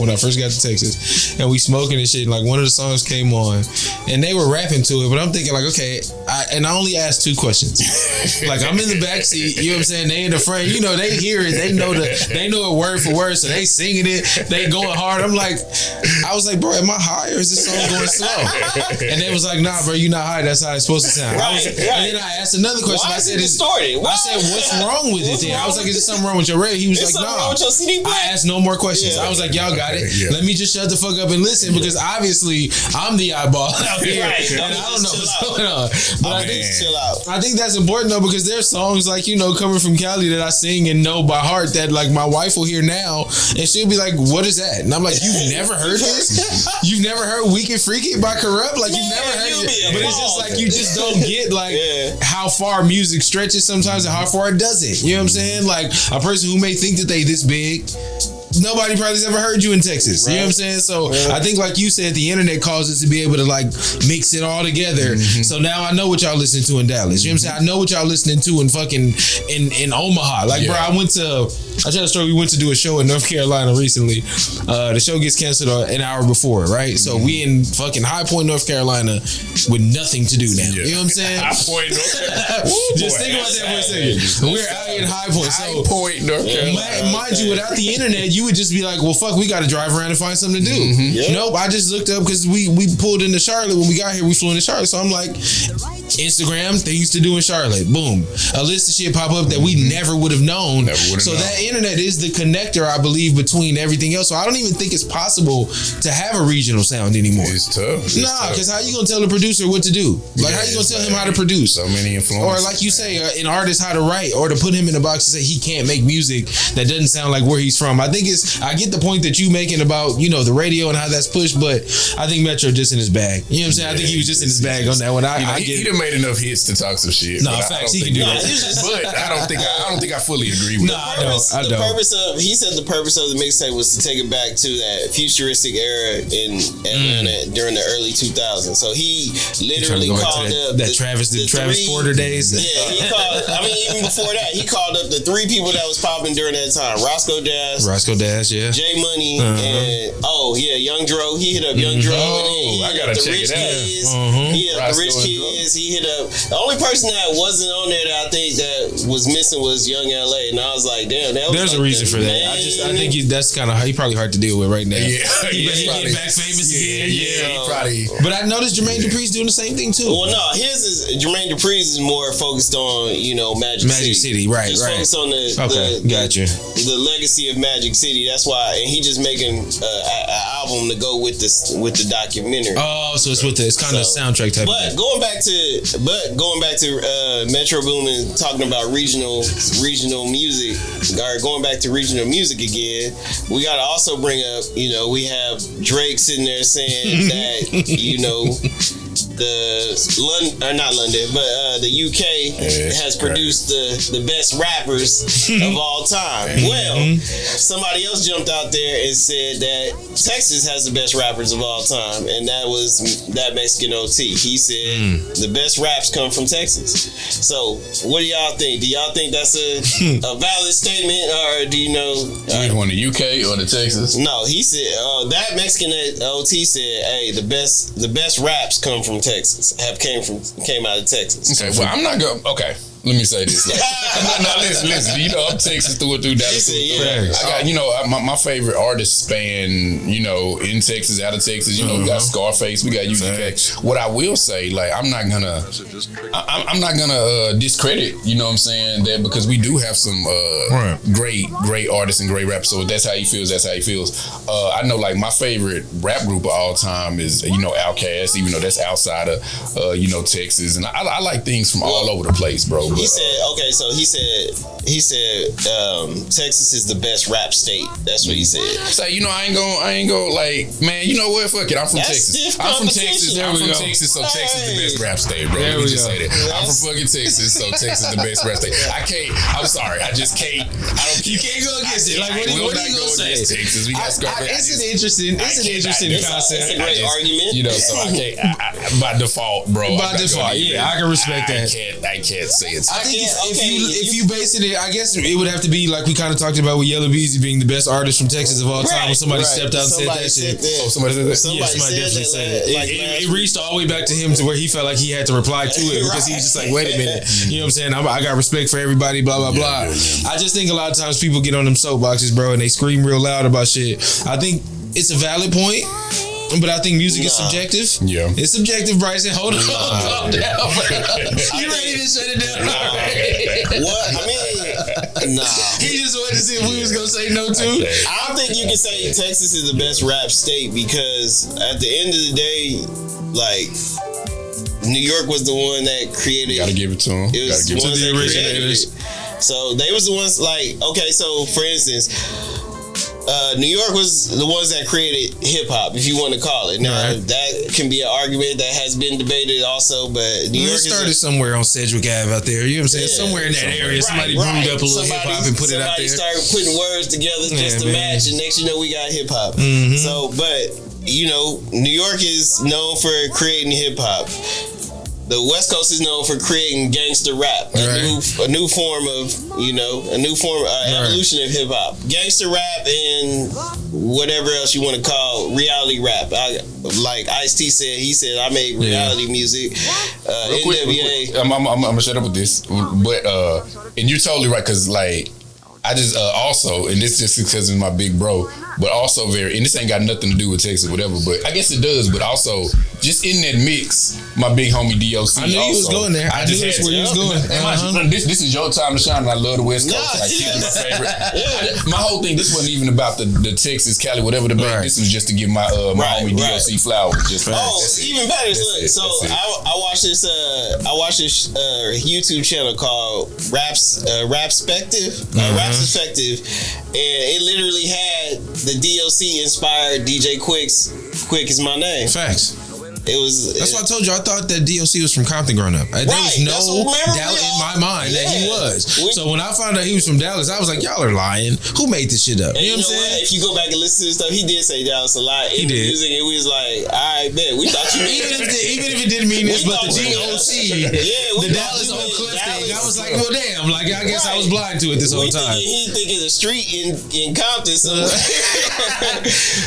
when I first got to Texas, and we smoking and shit. And like one of the songs came on, and they were rapping to it, but I'm thinking like, okay, I only asked 2 questions. Like I'm in the back seat, you know what I'm saying? They in the front, you know, they hear it, they know it word for word, so they singing it, they going hard. I was like, bro, am I high or is this song going slow? And they was like, nah, bro, you not high. That's how it's supposed to sound. And then I asked another question. Why is it distorted? I said, what's wrong with it? Then I was like, is there something wrong with your radio? He was like, nah. I asked no more questions. I was like, y'all got it. Let me just shut the fuck up and listen, because obviously I'm the eyeball out here, and I don't know what's going on. But I think that's important though, because there's songs like, you know, coming from Cali that I sing and know by heart that like my wife will hear now and she'll be like, what is that? And I'm like, you've never heard this? You've never heard Weak and Freaky by Corrupt? Like you've never heard it. But it's just like you just don't get like how far music stretches sometimes and how far it doesn't. You know what I'm saying? Like a person who may think that they this big, nobody probably's ever heard you in Texas. You know what I'm saying? So I think, like you said, the internet caused us to be able to like mix it all together. So now I know what y'all listening to in Dallas. You know what I'm saying? I know what y'all listening to in fucking in Omaha. Like, bro, I tell a story. We went to do a show in North Carolina recently. The show gets canceled an hour before, right? So we in fucking High Point, North Carolina, with nothing to do now. You know what I'm saying? High Point, North Carolina. Just think about that for a second. We're out here in High Point. High Point, North Carolina. Mind you, without the internet, you would just be like, well, fuck, we got to drive around and find something to do. Nope, I just looked up because we pulled into Charlotte when we got here. We flew into Charlotte, so I'm like, Instagram, things to do in Charlotte. Boom, a list of shit pop up that we never would have known. So that internet is the connector, I believe, between everything else. So I don't even think it's possible to have a regional sound anymore. It's tough. Because how you gonna tell a producer what to do? Like how you gonna tell him how to produce? So many influences. Or like you say, an artist how to write, or to put him in a box and say he can't make music that doesn't sound like where he's from. I get the point that you making about, you know, the radio and how that's pushed, but I think Metro just in his bag. You know what I'm saying? I think he was just in his bag on that one. I get it. He done made enough hits to talk some shit. No, facts. He can do that. But I don't think I fully agree with I the don't. purpose of he said the purpose of the mixtape was to take it back to that futuristic era in Atlanta during the early 2000s. So he literally called up that Travis Porter days. Yeah, he called. I mean, even before that, he called up the 3 people that was popping during that time: Roscoe Dash, yeah, J Money, and Young Dro. He hit up Young Dro. Oh, I gotta check it out. He hit up the Rich Kids. He hit up the only person that wasn't on there that I think that was missing was Young LA, and I was like, damn, that was there's a reason for that. I think that's kind of he probably hard to deal with right now. Yeah, he getting back famous again. Yeah, he probably. But I noticed Jermaine Dupri's doing the same thing too. Well, no, Jermaine Dupri's is more focused on Magic City, right? Just focused on the legacy of Magic City. That's why, and he just making an album to go with the documentary. Oh, so it's kind of soundtrack type. But going back to Metro Boomin talking about regional music, or going back to regional music again, we gotta also bring up, we have Drake sitting there saying that, the UK has produced the best rappers of all time. Well, somebody else jumped out there and said that Texas has the best rappers of all time, and that was that Mexican OT. He said the best raps come from Texas. So, what do y'all think? Do y'all think that's a valid statement, or do you know? You want the UK or the Texas? No, he said that Mexican OT said, "Hey, the best raps come from Texas. Came out of Texas." Okay, well, I'm not going. Okay, let me say this. Listen. I'm Texas through and through. I got, my favorite artists span, in Texas, out of Texas. We got Scarface, we got UGK. What I will say, I'm not gonna discredit. You know what I'm saying, that because we do have some great artists and great rappers. So if that's how he feels. That's how he feels. I know, my favorite rap group of all time is Outkast, even though that's outside of Texas, and I like things from all over the place, bro. He said Texas is the best rap state. That's what he said. So I ain't gonna man, you know what? Fuck it. I'm from Texas. I'm from Texas. So Texas is the best rap state, bro. Let me just say that. I'm from fucking Texas, so Texas is the best rap state. I'm sorry. I just can't. You can't go against it. What are you gonna say? Texas. We got Scarface. It's an interesting concept. It's a great argument. So I can't. By default, bro. By default, I can respect that. I can't say it. I think if you base it, I guess it would have to be like we kind of talked about with Yellow Beezy being the best artist from Texas of all time. When somebody stepped out and said that shit. Somebody said that. Somebody definitely said it. It reached all the way back to him to where he felt like he had to reply to it because he was just like, wait a minute, you know what I'm saying? I got respect for everybody, blah blah blah. I just think a lot of times people get on them soapboxes, bro, and they scream real loud about shit. I think it's a valid point. But I think music is subjective. Yeah. It's subjective, Bryson. Hold on. Calm down. You ready to shut it down? What? I mean, nah. He just wanted to see if we was going to say no, too. I don't think you can say Texas is the best rap state because at the end of the day, New York was the one that created. You gotta give it to them. It was the ones that originators. So they was the ones so for instance, New York was the ones that created hip hop, if you want to call it. Now that can be an argument that has been debated also, but New York started somewhere on Sedgwick Ave out there. You know what I'm saying? Somewhere in that area, somebody brewed up a little hip hop and put it out there. Somebody started putting words together just to match, and next you know we got hip hop. So, but New York is known for creating hip hop. The West Coast is known for creating gangster rap, a new form of, evolution of hip hop. Gangster rap and whatever else you want to call reality rap. Like Ice-T said, I make reality music. NWA. I'm gonna shut up with this, but and you're totally right because I just also, and this just because it's my big bro, but also and this ain't got nothing to do with Texas or whatever, but I guess it does, but also just in that mix, my big homie DOC. I knew he was going there. I knew that's where he was going. This is your time to shine, and I love the West Coast. He's my favorite. My whole thing, this wasn't even about the Texas, Cali, whatever the band. This was just to give my homie DOC flowers. Even better. So I watched this YouTube channel called Rapspective, and it literally had the DOC inspired DJ Quick is my name. Facts. That's why I told you. I thought that DOC was from Compton growing up. There was no doubt in my mind that he was. So when I found out he was from Dallas, I was like, y'all are lying. Who made this shit up? You know what I'm saying? If you go back and listen to his stuff, he did say Dallas a lot. He did. Music, and we was like, I bet we thought you even if it didn't mean this, but the DOC, the Dallas Oak Cliff thing, I was like, well, damn. Like, I guess I was blind to it this whole time. He thinking the street in Compton. So.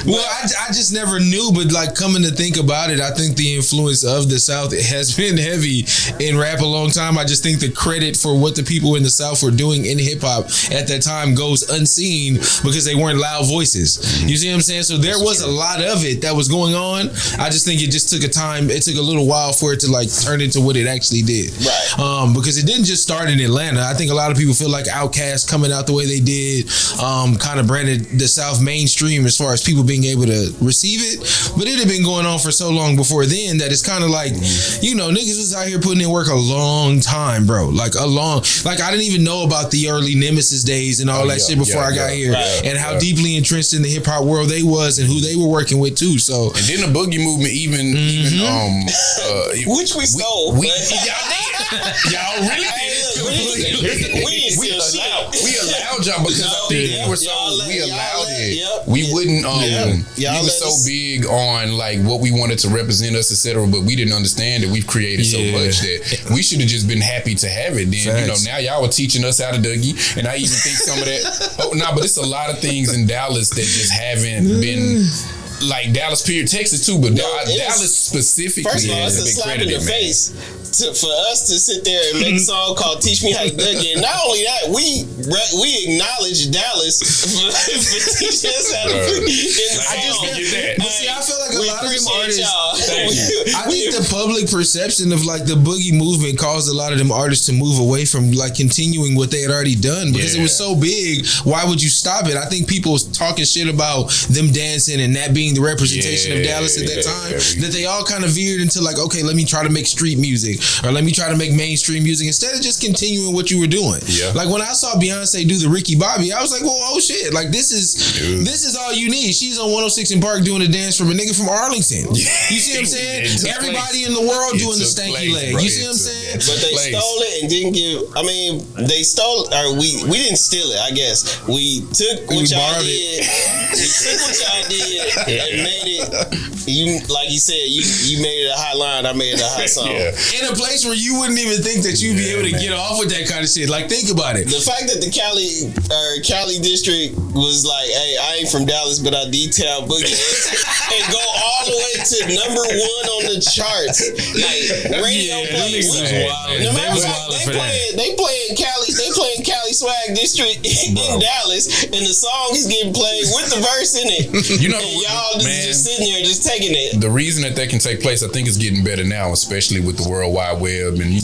Well, I just never knew, but like coming to think about it, I think the influence of the South has been heavy in rap a long time. I just think the credit for what the people in the South were doing in hip hop at that time goes unseen because they weren't loud voices. You see what I'm saying? So there was a lot of it that was going on. I just think it just took it took a little while for it to like turn into what it actually did. Right. Because it didn't just start in Atlanta. I think a lot of people feel like Outkast coming out the way they did kind of branded the South mainstream as far as people being able to receive it. But it had been going on for so long before then that it's kind of like, you know, niggas was out here putting in work a long time, bro. Like I didn't even know about the early Nemesis days and all that shit before I got here, and how deeply entrenched in the hip hop world they was and who they were working with too. So and then the boogie movement even which we stole. Y'all really did. We allowed y'all because I think we were so we allowed it. Yep. We wouldn't we were so big on like what we wanted to represent us, etc. But we didn't understand that we've created so much that we should have just been happy to have it. Then you know now y'all were teaching us how to Dougie, and I even think some of that. But it's a lot of things in Dallas that just haven't been. Like Dallas, period, Texas too, but Dallas specifically. First of all, it's a slap in the face for us to sit there and make a song called "Teach Me How to Dougie." And not only that, we acknowledge Dallas for teaching us how to Dougie. I just get that. But see, I feel like a lot of them artists. I think the public perception of like the boogie movement caused a lot of them artists to move away from like continuing what they had already done because it was so big. Why would you stop it? I think people was talking shit about them dancing and that being the representation of Dallas at that time, that they all kind of veered into like, okay, let me try to make street music or let me try to make mainstream music instead of just continuing what you were doing. Like when I saw Beyonce do the Ricky Bobby, I was like, well, oh shit, like this is all you need. She's on 106 in Park doing a dance from a nigga from Arlington. You see what I'm saying? Everybody in the world doing the stanky leg. You see what I'm saying? But they stole it and didn't give. I mean, they stole. Or we didn't steal it. I guess we took what y'all did. We took what y'all did. And made it, like you said, you made it a hot line, I made it a hot song. In a place where you wouldn't even think that you'd be able to get off with that kind of shit. Like, think about it. The fact that the Cali district was like, hey, I ain't from Dallas, but I detail boogie and go all the way to #1 on the charts. Like, radio plays. No matter what, they playing Cali Swag District in Dallas, and the song is getting played with the verse in it. You know, and y'all just sitting there just taking it. The reason that can take place, I think, is getting better now, especially with the World Wide Web and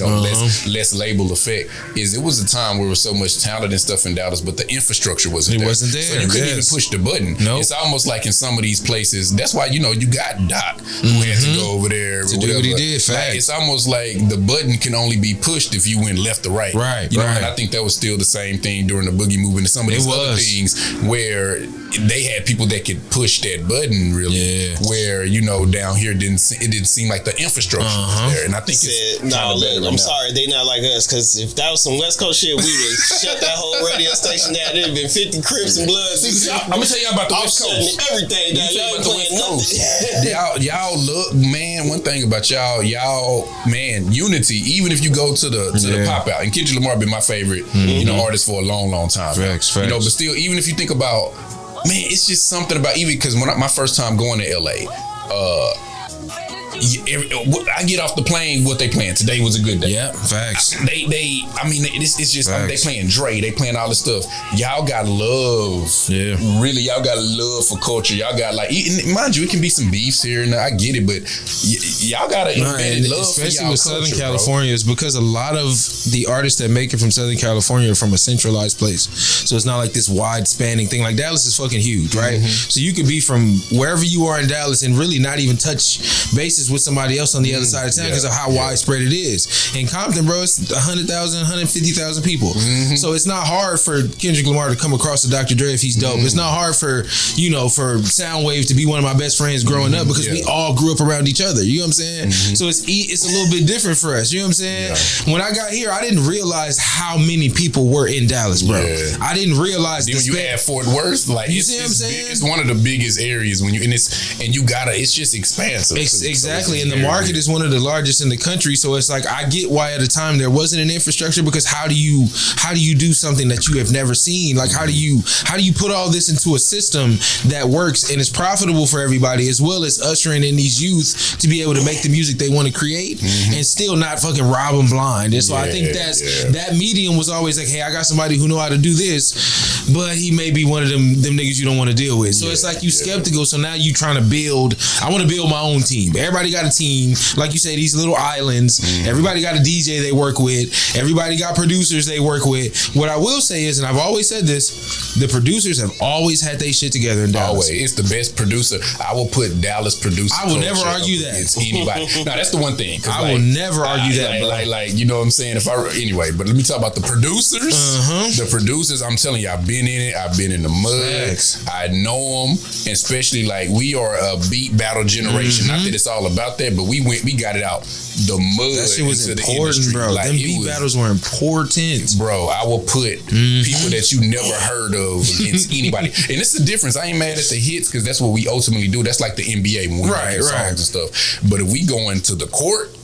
less label effect. Is it was a time where there was so much talent and stuff in Dallas, but the infrastructure wasn't there. Wasn't there. So you couldn't even push the button. It's almost like in some of these places. That's why you got Doc who had to go over there to do what he did. Like, it's almost like the button can only be pushed if you went left or right. You know, and I think that was still the same thing during the boogie movement and some of these other things where they had people that could push that button really. Where down here it didn't seem like the infrastructure was there, and I think I'm sorry, they not like us, because if that was some West Coast shit, we would shut that whole radio station down. There'd been 50 Crips and Bloods. I'm gonna tell y'all about the West Coast. Everything down. Y'all ain't playing nothing. y'all look, man. One thing about y'all, man, unity. Even if you go to the pop out, and Kendrick Lamar been my favorite, artist for a long time. Facts. But still, even if you think about, man, it's just something about, even because when my first time going to LA, I get off the plane. What they playing today was a good day. Yeah, facts. It's just they playing Dre. They playing all this stuff. Y'all got love. Yeah, really, y'all got love for culture. Y'all got mind you, it can be some beefs here and there. I get it, but y'all got embedded love, especially for with culture, Southern California. It's because a lot of the artists that make it from Southern California are from a centralized place, so it's not like this wide spanning thing. Like Dallas is fucking huge, right? So you could be from wherever you are in Dallas and really not even touch bases is with somebody else on the other side of town because of how widespread it is. In Compton, bro, it's 100,000, 150,000 people. So it's not hard for Kendrick Lamar to come across to Dr. Dre if he's dope. It's not hard for, you know, for Soundwave to be one of my best friends growing up because we all grew up around each other. You know what I'm saying? So it's a little bit different for us. You know what I'm saying? When I got here, I didn't realize how many people were in Dallas, bro. I didn't realize when you add Fort Worth, like you see what I'm saying? It's one of the biggest areas when you it's just expansive. Exactly, and the market is one of the largest in the country. So it's like I get why at the time there wasn't an infrastructure because how do you do something that you have never seen? Like how do you put all this into a system that works and is profitable for everybody as well as ushering in these youth to be able to make the music they want to create and still not fucking rob them blind. And so I think that medium was always like, hey, I got somebody who know how to do this, but he may be one of them niggas you don't want to deal with. So it's like you skeptical. So now you trying to build. I want to build my own team. Everybody got a team, like you say, these little islands. Everybody got a DJ they work with. Everybody got producers they work with. What I will say is, and I've always said this, the producers have always had their shit together in Dallas. Always, it's the best producer. I will put Dallas producer. I will never argue that. It's anybody. No, that's the one thing. I will never argue that. Like you know what I'm saying. Anyway, but let me talk about the producers. The producers, I'm telling you, I've been in it. I've been in the mud. I know them, especially like we are a beat battle generation. Not that it's all about that, but we got it out the mud. That shit was important, bro. Like, them beat battles were important, bro. I will put people that you never heard of against anybody, and it's the difference. I ain't mad at the hits because that's what we ultimately do. That's like the NBA when we make songs and stuff. But if we go into the court.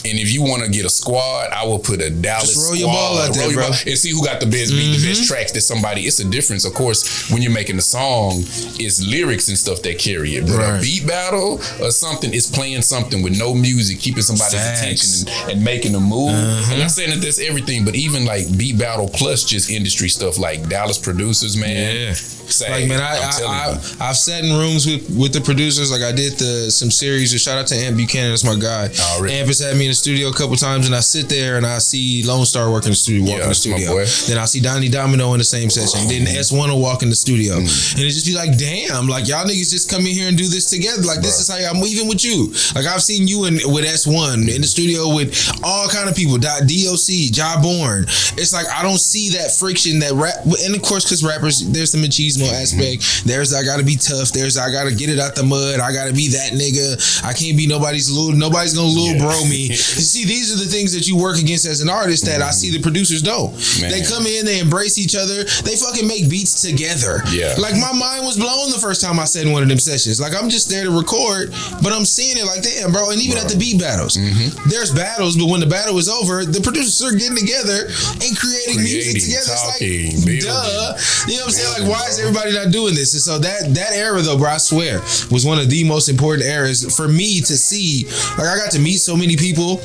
And if you want to get a squad, I will put a Dallas just roll squad. Your ball out there, bro. And see who got the best beat, the best tracks that somebody. It's a difference, of course, when you're making a song, it's lyrics and stuff that carry it. But a beat battle or something is playing something with no music, keeping somebody's attention and making them move. And I'm saying that that's everything, but even like beat battle plus just industry stuff like Dallas producers, man. Like man, I've sat in rooms with the producers. Like I did some series. Shout out to Amp Buchanan, that's my guy. Amp has had me in the studio a couple times, and I sit there and I see Lone Star walk in the studio. Then I see Donnie Domino in the same session. Then S1 will walk in the studio, and it just be like, damn, like y'all niggas just come in here and do this together. Like this is how I'm even with you. Like I've seen you with S1 in the studio with all kind of people. DOC, Ja Born. It's like I don't see that friction that rap, and of course because rappers, there's the machismo aspect. There's I gotta be tough. There's I gotta get it out the mud. I gotta be that nigga. I can't be nobody's gonna little bro me. See, these are the things that you work against as an artist that I see the producers don't. They come in, they embrace each other, they fucking make beats together. Like my mind was blown the first time I said in one of them sessions. Like I'm just there to record, but I'm seeing it like damn, bro. And even at the beat battles, there's battles, but when the battle is over, the producers are getting together and creating music together. Talking, it's like, duh. You know what I'm saying? Like, why is everybody not doing this? And so that era, though, bro, I swear, was one of the most important eras for me to see. Like, I got to meet so many people.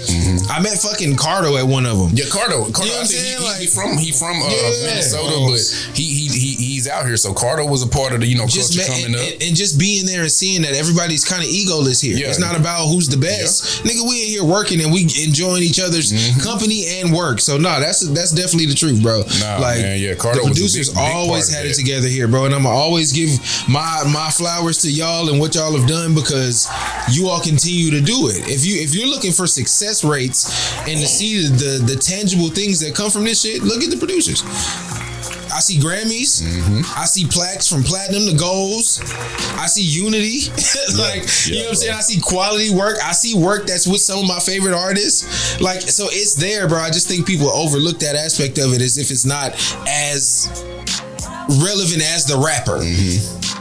I met fucking Cardo at one of them. Yeah, Cardo. You know what I'm saying? He from Minnesota, but he's out here. So Cardo was a part of the culture coming up, and just being there and seeing that everybody's kind of egoless here. It's not about who's the best, nigga. We in here working and we enjoying each other's company and work. So no, that's definitely the truth, bro. Like, man, Cardo, the producers always had it together here, bro. And I'm gonna always give my flowers to y'all and what y'all have done because you all continue to do it. If you're looking for success rates and to see the tangible things that come from this shit, look at the producers. I see Grammys. I see plaques from platinum to golds. I see unity. You know what I'm saying? I see quality work. I see work that's with some of my favorite artists. Like, so it's there, bro. I just think people overlook that aspect of it as if it's not as relevant as the rapper.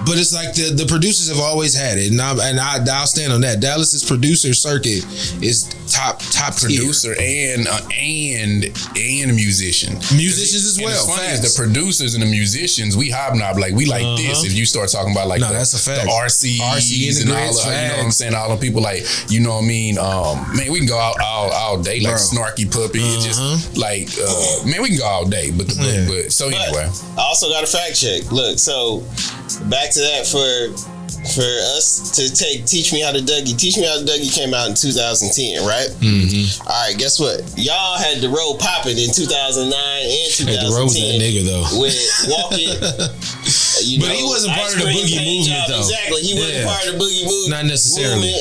But it's like the producers have always had it, and I'll stand on that. Dallas's producer circuit is top producer tier. and musician. Musicians as well. It's funny, the producers and the musicians, we hobnob, like we like this. If you start talking about like that's a fact. The RCs and all, you know what I'm saying, all the people like, you know what I mean. Man, we can go out all day like Snarky Puppy, just like man, we can go all day. But anyway, I also got a fact check. Look, so back to that for us to Teach Me How to Dougie. Teach Me How to Dougie came out in 2010, right? All right, guess what? Y'all had the road popping in 2009 and 2010. The road was that nigga though. With Walk It. But he wasn't part of the boogie movement, though. Exactly, he wasn't part of the boogie movement. Not necessarily.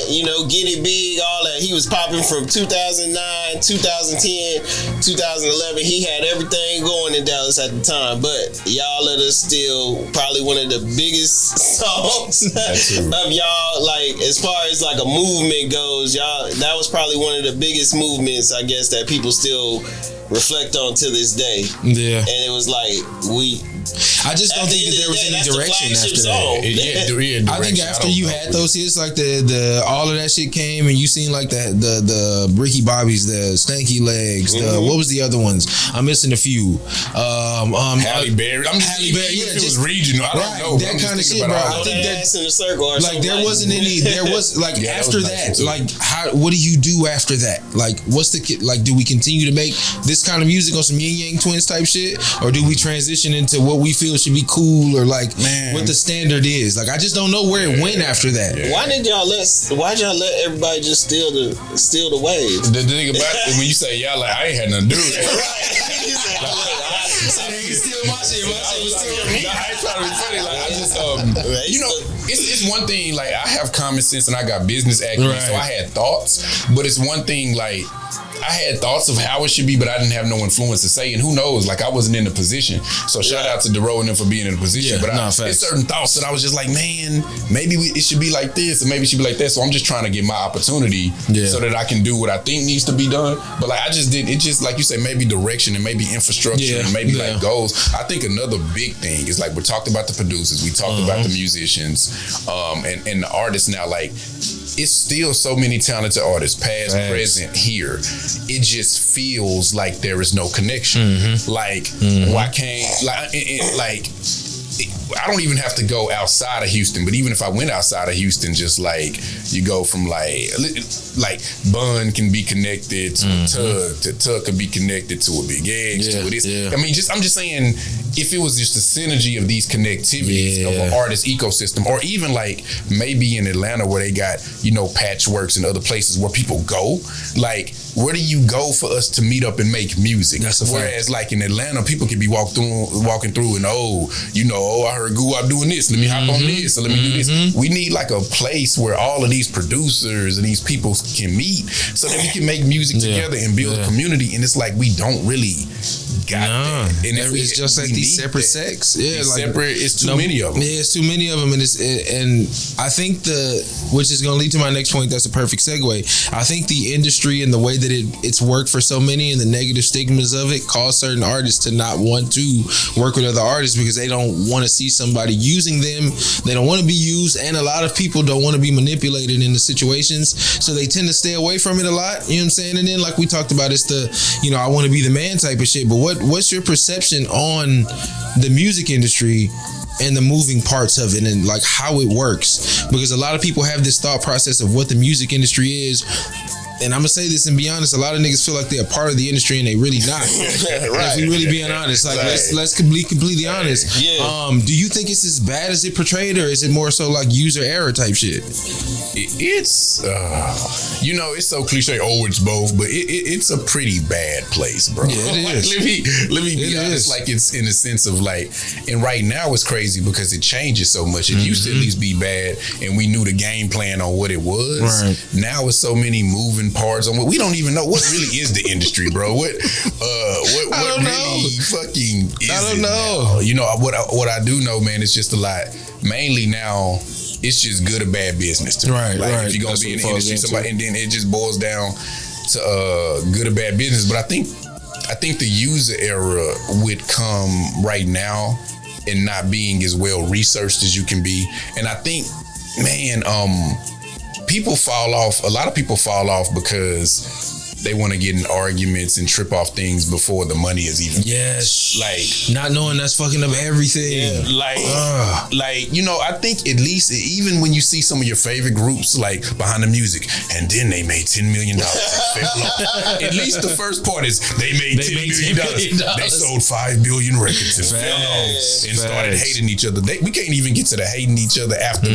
Get it big, all that. He was popping from 2009, 2010, 2011. He had everything going in Dallas at the time. But Y'all Let Us Steal, probably one of the biggest songs of y'all. Like, as far as like a movement goes, y'all, that was probably one of the biggest movements, I guess, that people still reflect on to this day. Yeah. And it was like, I just don't think that there was any direction after that. I think after you had those hits, like the all of that shit came, and you seen like the Ricky Bobbies, the Stanky Legs, what was the other ones? I'm missing a few. Halle Berry. Halle Berry. Yeah, it was regional. I don't know. That kind of shit, bro. I think that's in a circle. Or like there wasn't any. There was like after that. Like how? What do you do after that? Like what's the like? Do we continue to make this kind of music on some Yin Yang Twins type shit, or do we transition into what we feel should be cool, or like what the standard is? Like I just don't know where it went after that. Why did y'all let everybody just steal the wave? The thing about it, when you say y'all, like I ain't had nothing to do with it. I ain't trying to be funny. Like I just it's one thing. Like I have common sense and I got business acumen, so I had thoughts. But it's one thing like. I had thoughts of how it should be, but I didn't have no influence to say. And who knows? Like I wasn't in the position. So shout out to DeRoe and them for being in the position. But there's certain thoughts that I was just like, man, maybe it should be like this, and maybe it should be like that. So I'm just trying to get my opportunity so that I can do what I think needs to be done. But like I just did it, just like you say, maybe direction and maybe infrastructure and maybe like goals. I think another big thing is like we talked about the producers, we talked about the musicians, and the artists now. Like it's still so many talented artists, past, present, here. It just feels like there is no connection. Like, why can't, like, I don't even have to go outside of Houston, but even if I went outside of Houston, just like you go from like Bun can be connected to a Tug can be connected to a Big Edge to a this. I mean, I'm just saying, if it was just the synergy of these connectivities of an artist ecosystem, or even like maybe in Atlanta where they got Patchworks and other places where people go, like where do you go for us to meet up and make music? Whereas like in Atlanta, people could be walking through and I heard Guwap doing this. Let me hop on this. So let me do this. We need like a place where all of these producers and these people can meet so that we can make music together and build a community. And it's like we don't really got that. And it's just like these separate sects. It's too many of them. Yeah, it's too many of them. And I think which is going to lead to my next point. That's a perfect segue. I think the industry and the way that it's worked for so many and the negative stigmas of it cause certain artists to not want to work with other artists because they don't want to see somebody using them. They don't want to be used, and a lot of people don't want to be manipulated in the situations, so they tend to stay away from it a lot. You know what I'm saying? And then like we talked about, it's the I want to be the man type of shit. But what's your perception on the music industry and the moving parts of it and like how it works? Because a lot of people have this thought process of what the music industry is. And I'm gonna say this and be honest, a lot of niggas feel like they're a part of the industry and they really not. If we really being honest, like let's be completely honest. Do you think it's as bad as it portrayed, or is it more so like user error type shit? It's it's so cliche. It's both, but it's a pretty bad place, bro. Yeah, it is. Let me be honest. Like it's in a sense of like, and right now it's crazy because it changes so much. It used to at least be bad, and we knew the game plan on what it was. Right. Now it's so many moving parts on what we don't even know what really is the industry, bro. What really fucking is I don't know. Now? What I do know, man, it's just a lot. Mainly now, it's just good or bad business to me. Right. If you're gonna be in the industry, somebody, and then it just boils down to good or bad business. But I think the user era would come right now and not being as well researched as you can be. And I think, man, people fall off. A lot of people fall off because they want to get in arguments and trip off things before the money is even. Yes. Like not knowing that's fucking up everything. Yeah, I think at least even when you see some of your favorite groups like behind the music and then they made $10 million. At least the first part is they made $10 million. They sold 5 billion records and fell off and started hating each other. We can't even get to the hating each other after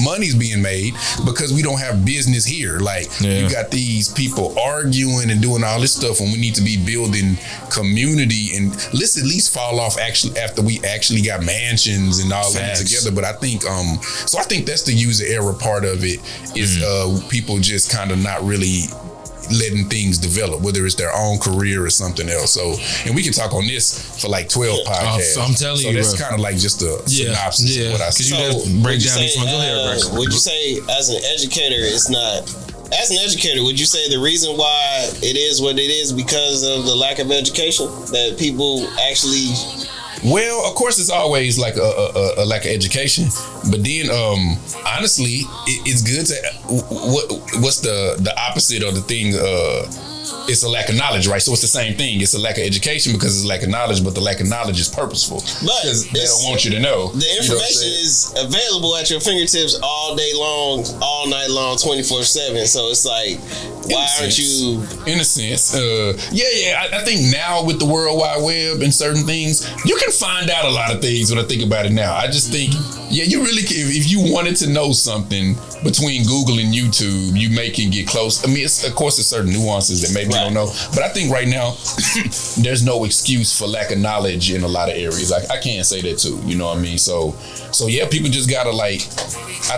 money's being made because we don't have business here. Like you got these people arguing interviewing and doing all this stuff when we need to be building community, and let's at least fall off actually after we actually got mansions and all that together. But I think so I think that's the user error part of it is people just kind of not really letting things develop, whether it's their own career or something else. So, and we can talk on this for like 12 podcasts. I'm telling you, that's kind of like just a synopsis of what I see. So, break down each one. Go ahead, Rex. Would you say, as an educator, it's not? As an educator, would you say the reason why it is what it is because of the lack of education that people actually? Well, of course, it's always like a lack of education, but then honestly, it's good to what's the opposite of the thing? It's a lack of knowledge, right? So it's the same thing. It's a lack of education because it's a lack of knowledge, but the lack of knowledge is purposeful because they don't want you to know. The information is available at your fingertips all day long, all night long, 24/7. So it's like, why aren't you? In a sense, I think now with the World Wide Web and certain things, you can find out a lot of things when I think about it now. I just think, you really can. If you wanted to know something between Google and YouTube, you can get close. I mean, of course, there's certain nuances that maybe you don't know, but I think right now there's no excuse for lack of knowledge in a lot of areas. Like I can't say that too. You know what I mean? So yeah, people just gotta I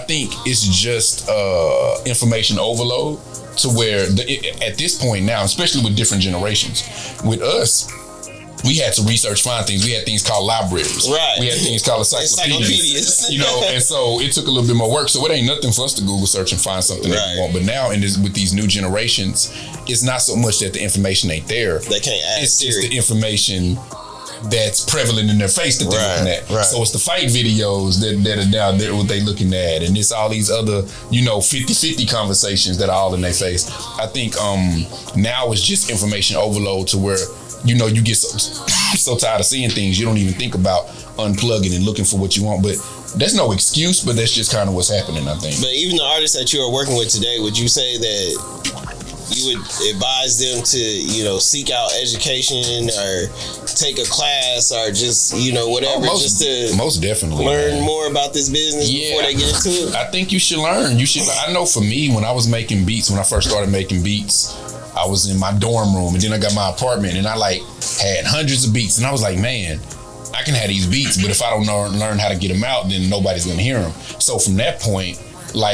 think it's just information overload to where at this point now, especially with different generations, with us, we had to research, find things. We had things called libraries. Right. We had things called encyclopedias. And so it took a little bit more work. So it ain't nothing for us to Google search and find something that we want. But now with these new generations, it's not so much that the information ain't there. They can't ask. It's just the information that's prevalent in their face that they're looking at. Right. So it's the fight videos that are down there, what they looking at. And it's all these other, 50-50 conversations that are all in their face. I think now it's just information overload to where you get so tired of seeing things, you don't even think about unplugging and looking for what you want. But there's no excuse, but that's just kind of what's happening, I think. But even the artists that you are working with today, would you say that you would advise them to, seek out education or take a class or just, whatever, just to most definitely learn more about this business before they get into it? I think you should learn. I know for me, when I was making beats, when I first started making beats, I was in my dorm room and then I got my apartment and I had hundreds of beats and I was like, man, I can have these beats, but if I don't learn how to get them out, then nobody's gonna hear them. So from that point,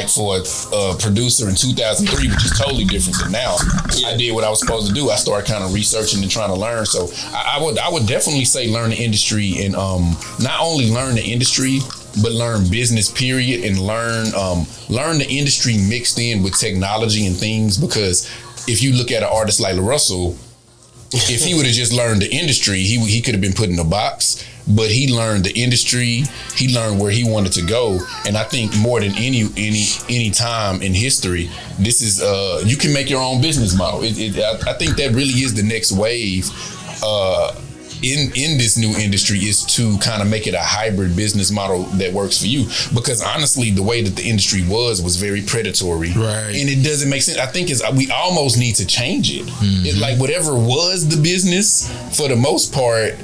for a producer in 2003, which is totally different than now, I did what I was supposed to do. I started kind of researching and trying to learn. So I would definitely say learn the industry and not only learn the industry, but learn business period and learn the industry mixed in with technology and things, because if you look at an artist like LaRussell, if he would have just learned the industry, he could have been put in a box. But he learned the industry. He learned where he wanted to go. And I think more than any time in history, this is you can make your own business model. I think that really is the next wave in this new industry, is to kind of make it a hybrid business model that works for you. Because honestly, the way that the industry was very predatory, right? And it doesn't make sense. I think we almost need to change it. It's whatever was the business, for the most part,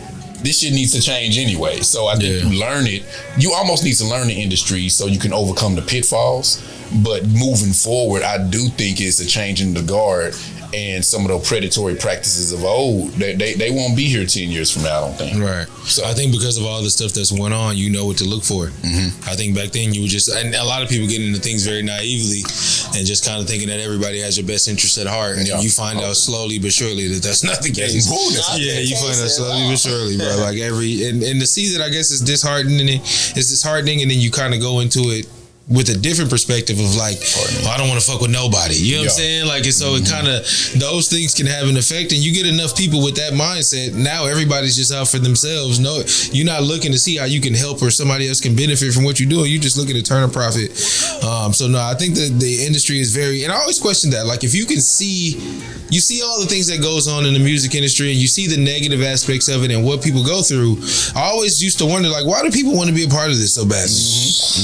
this shit needs to change anyway. So I think you learn it. You almost need to learn the industry so you can overcome the pitfalls. But moving forward, I do think it's a change in the guard, and some of those predatory practices of old, they won't be here 10 years from now, I don't think. Right. So I think because of all the stuff that's went on, you know what to look for. I think back then you were just, and a lot of people get into things very naively and just kind of thinking that everybody has your best interest at heart. And you find out slowly but surely that that's not the case. You find out slowly but surely, bro. And to see that, I guess, is disheartening. It's disheartening, and then you kind of go into it with a different perspective of I don't want to fuck with nobody. You know what I'm saying? It kind of, those things can have an effect, and you get enough people with that mindset. Now everybody's just out for themselves. No, you're not looking to see how you can help or somebody else can benefit from what you're doing. You're just looking to turn a profit. So no, I think that the industry is very, and I always question that. If you can see, you see all the things that goes on in the music industry, and you see the negative aspects of it and what people go through. I always used to wonder, why do people want to be a part of this so badly?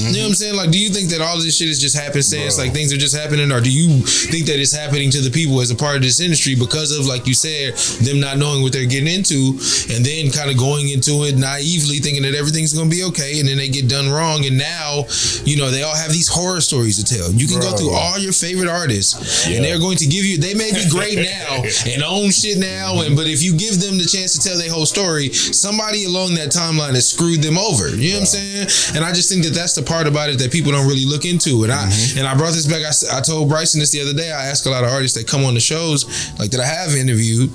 You know what I'm saying? Do you think that all of this shit is just happenstance? Like things are just happening, or do you think that it's happening to the people as a part of this industry because of, like you said, them not knowing what they're getting into, and then kind of going into it naively thinking that everything's gonna be okay, and then they get done wrong, and now they all have these horror stories to tell. You can go through all your favorite artists, and they're going to give you. They may be great now and own shit now, but if you give them the chance to tell their whole story, somebody along that timeline has screwed them over. You know what I'm saying? And I just think that that's the part about it that people don't really look into. And I brought this back. I told Bryson this the other day. I ask a lot of artists that come on the shows like that I have interviewed,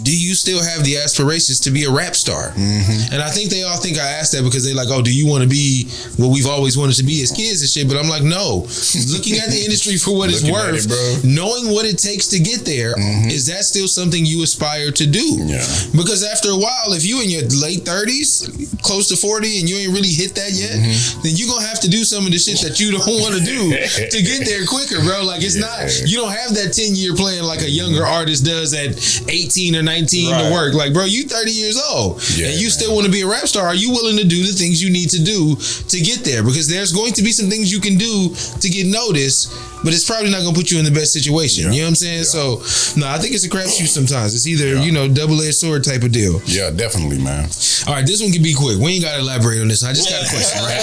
do you still have the aspirations to be a rap star? And I think they all think I asked that because they're like, oh, do you want to be what we've always wanted to be as kids and shit? But I'm like, no. Looking at the industry for what it's worth, knowing what it takes to get there, is that still something you aspire to do? Yeah. Because after a while, if you in your late 30s, close to 40, and you ain't really hit that yet, then you're going to have to do some of the shit that you don't want to do to get there quicker, bro. Like, it's not, you don't have that 10-year plan like a younger artist does at 18 or 19 to work. Like, bro, you 30 years old and you still want to be a rap star. Are you willing to do the things you need to do to get there? Because there's going to be some things you can do to get noticed, but it's probably not going to put you in the best situation. You know what I'm saying? So, no, I think it's a crapshoot sometimes. It's either, double-edged sword type of deal. Yeah, definitely, man. All right, this one can be quick. We ain't got to elaborate on this. I just got a question, right?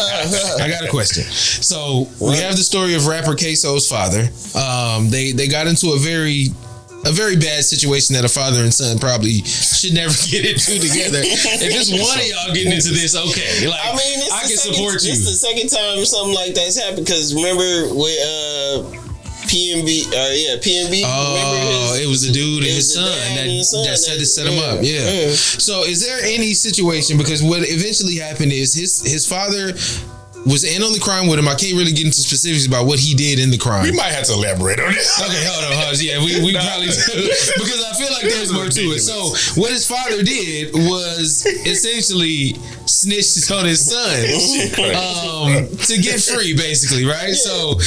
I got a question. So, we have the story of rapper Queso's father. They got into a very bad situation that a father and son probably should never get into together. If just one of y'all getting into this, okay. Like, I mean, I can support you. This is the second time something like that's happened. Because remember with PNB, PNB. Oh, it was the dude and his son that set him up. Yeah. So, is there any situation? Because what eventually happened is his father was in on the crime with him. I can't really get into specifics about what he did in the crime. We might have to elaborate on this. Okay, hold on. Yeah, we probably do. Because I feel like there's more to it. So, what his father did was essentially snitched on his son to get free, basically, right? So,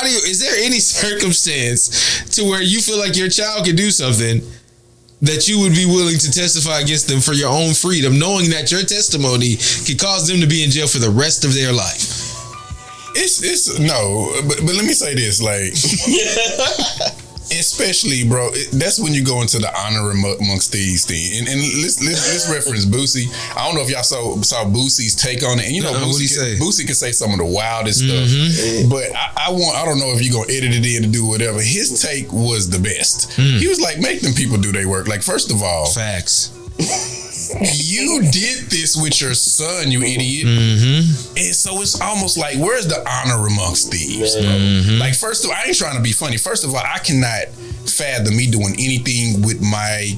is there any circumstance to where you feel like your child could do something that you would be willing to testify against them for your own freedom, knowing that your testimony could cause them to be in jail for the rest of their life? It's no, but let me say this, like, especially, bro, that's when you go into the honor amongst thieves thing. And let's reference Boosie. I don't know if y'all saw Boosie's take on it. And Boosie can say some of the wildest stuff. But I don't know if you're gonna edit it in to do whatever. His take was the best. He was like, make them people do their work. Like, first of all, facts. You did this with your son, you idiot. And so it's almost like, where's the honor amongst thieves, bro? Like, first of all, I ain't trying to be funny. First of all, I cannot fathom me doing anything with my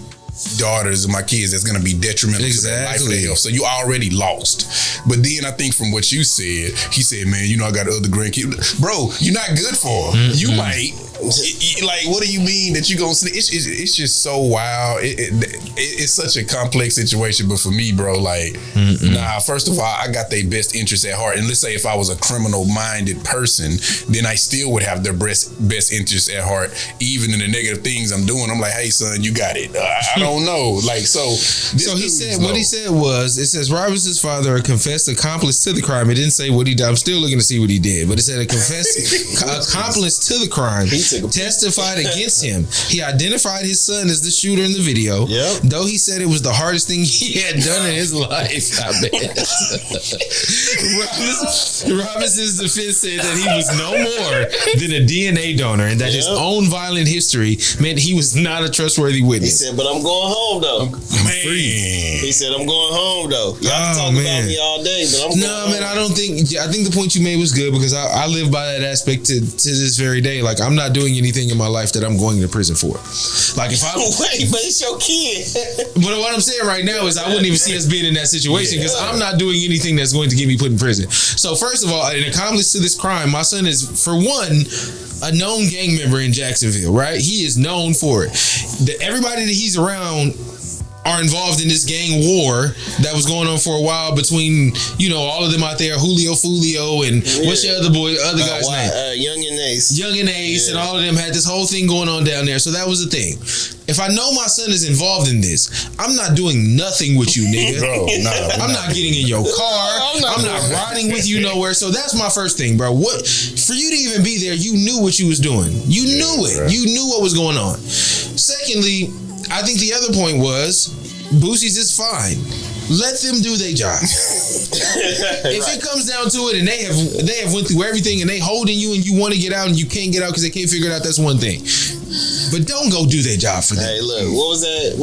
daughters and my kids that's going to be detrimental to their life and health. So you already lost. But then I think from what you said, he said, man, I got other grandkids. Bro, you're not good for them. You might. Like, what do you mean that you gonna? It's just so wild. It's such a complex situation. But for me, bro, like, nah. First of all, I got their best interests at heart. And let's say if I was a criminal-minded person, then I still would have their best interests at heart. Even in the negative things I'm doing, I'm like, hey, son, you got it. I don't know. Like, so. So he said what he said was, it says Robinson's father, a confessed accomplice to the crime. It didn't say what he did. I'm still looking to see what he did, but it said a confessed accomplice to the crime. Testified against him. He identified his son as the shooter in the video. Though he said it was the hardest thing he had done in his life. I bet. Robinson's defense said that he was no more than a DNA donor and that his own violent history meant he was not a trustworthy witness. He said, but I'm going home though. I'm free. He said, I'm going home though. Y'all can talk about me all day, but I'm going home. Man, I think the point you made was good because I live by that aspect to this very day. Like, I'm not doing anything in my life that I'm going to prison for. Like, if I wait, but it's your kid. But what I'm saying right now is I wouldn't even see us being in that situation because I'm not doing anything that's going to get me put in prison. So first of all, an accomplice to this crime, my son is, for one, a known gang member in Jacksonville, right? He is known for it. Everybody that he's around are involved in this gang war that was going on for a while between, all of them out there, Julio Fulio and what's your other guy's name? Young and Ace. Young and Ace and all of them had this whole thing going on down there. So that was the thing. if I know my son is involved in this, I'm not doing nothing with you, nigga. Bro, I'm not getting in your car. I'm not riding with you nowhere. So that's my first thing, bro. What for you to even be there? You knew what you was doing. You knew it. Right. You knew what was going on. Secondly, I think the other point was Boosie's is fine. Let them do their job. If it comes down to it, and they have went through everything, and they holding you, and you want to get out, and you can't get out because they can't figure it out. That's one thing. But don't go do their job for them. Hey, look, what was that?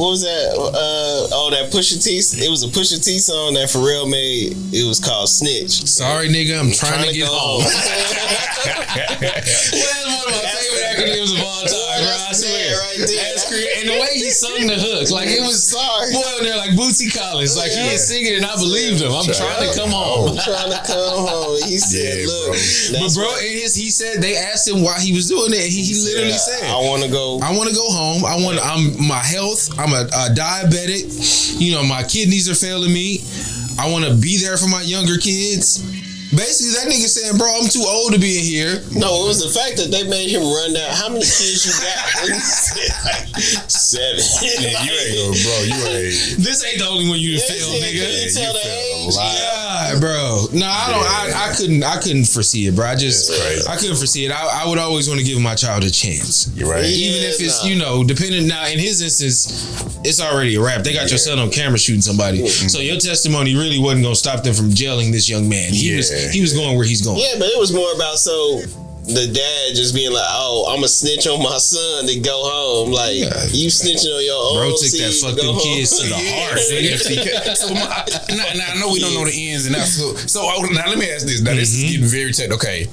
That Pusha T. It was a Pusha T song that Pharrell made. It was called Snitch. Sorry, nigga, I'm trying to get home. home. Well, that's one of my favorite acronyms of all time, bro. I swear. Right there. And the way he sung the hook, like it was boy, they're like Bootsy Collins, like he is singing, and I believed him. I'm trying to come home. I'm trying to come home. He said, "Look, but bro, he said they asked him why he was doing it. He literally said, I want to go home. I'm my health. I'm a diabetic. You know, my kidneys are failing me. I want to be there for my younger kids." Basically, that nigga saying, bro, I'm too old to be in here. No, it was the fact that they made him run down. How many kids you got? And he said, like, 7. Yeah, you ain't, bro. You ain't. This ain't the only one you failed, nigga. You tell the age. Yeah, bro. No, I couldn't foresee it, bro. I couldn't foresee it. I would always want to give my child a chance. You're right. Even if it's, depending. Now, in his instance, it's already a wrap. They got your son on camera shooting somebody. So your testimony really wasn't going to stop them from jailing this young man. He was going where he's going. Yeah, but it was more about the dad just being like, "Oh, I'm a snitch on my son to go home." Like you snitching on your own. Bro took that fuck them kids to the heart. So now I know we don't know the ins and outs. So now let me ask this. Now this is getting very technical. Okay.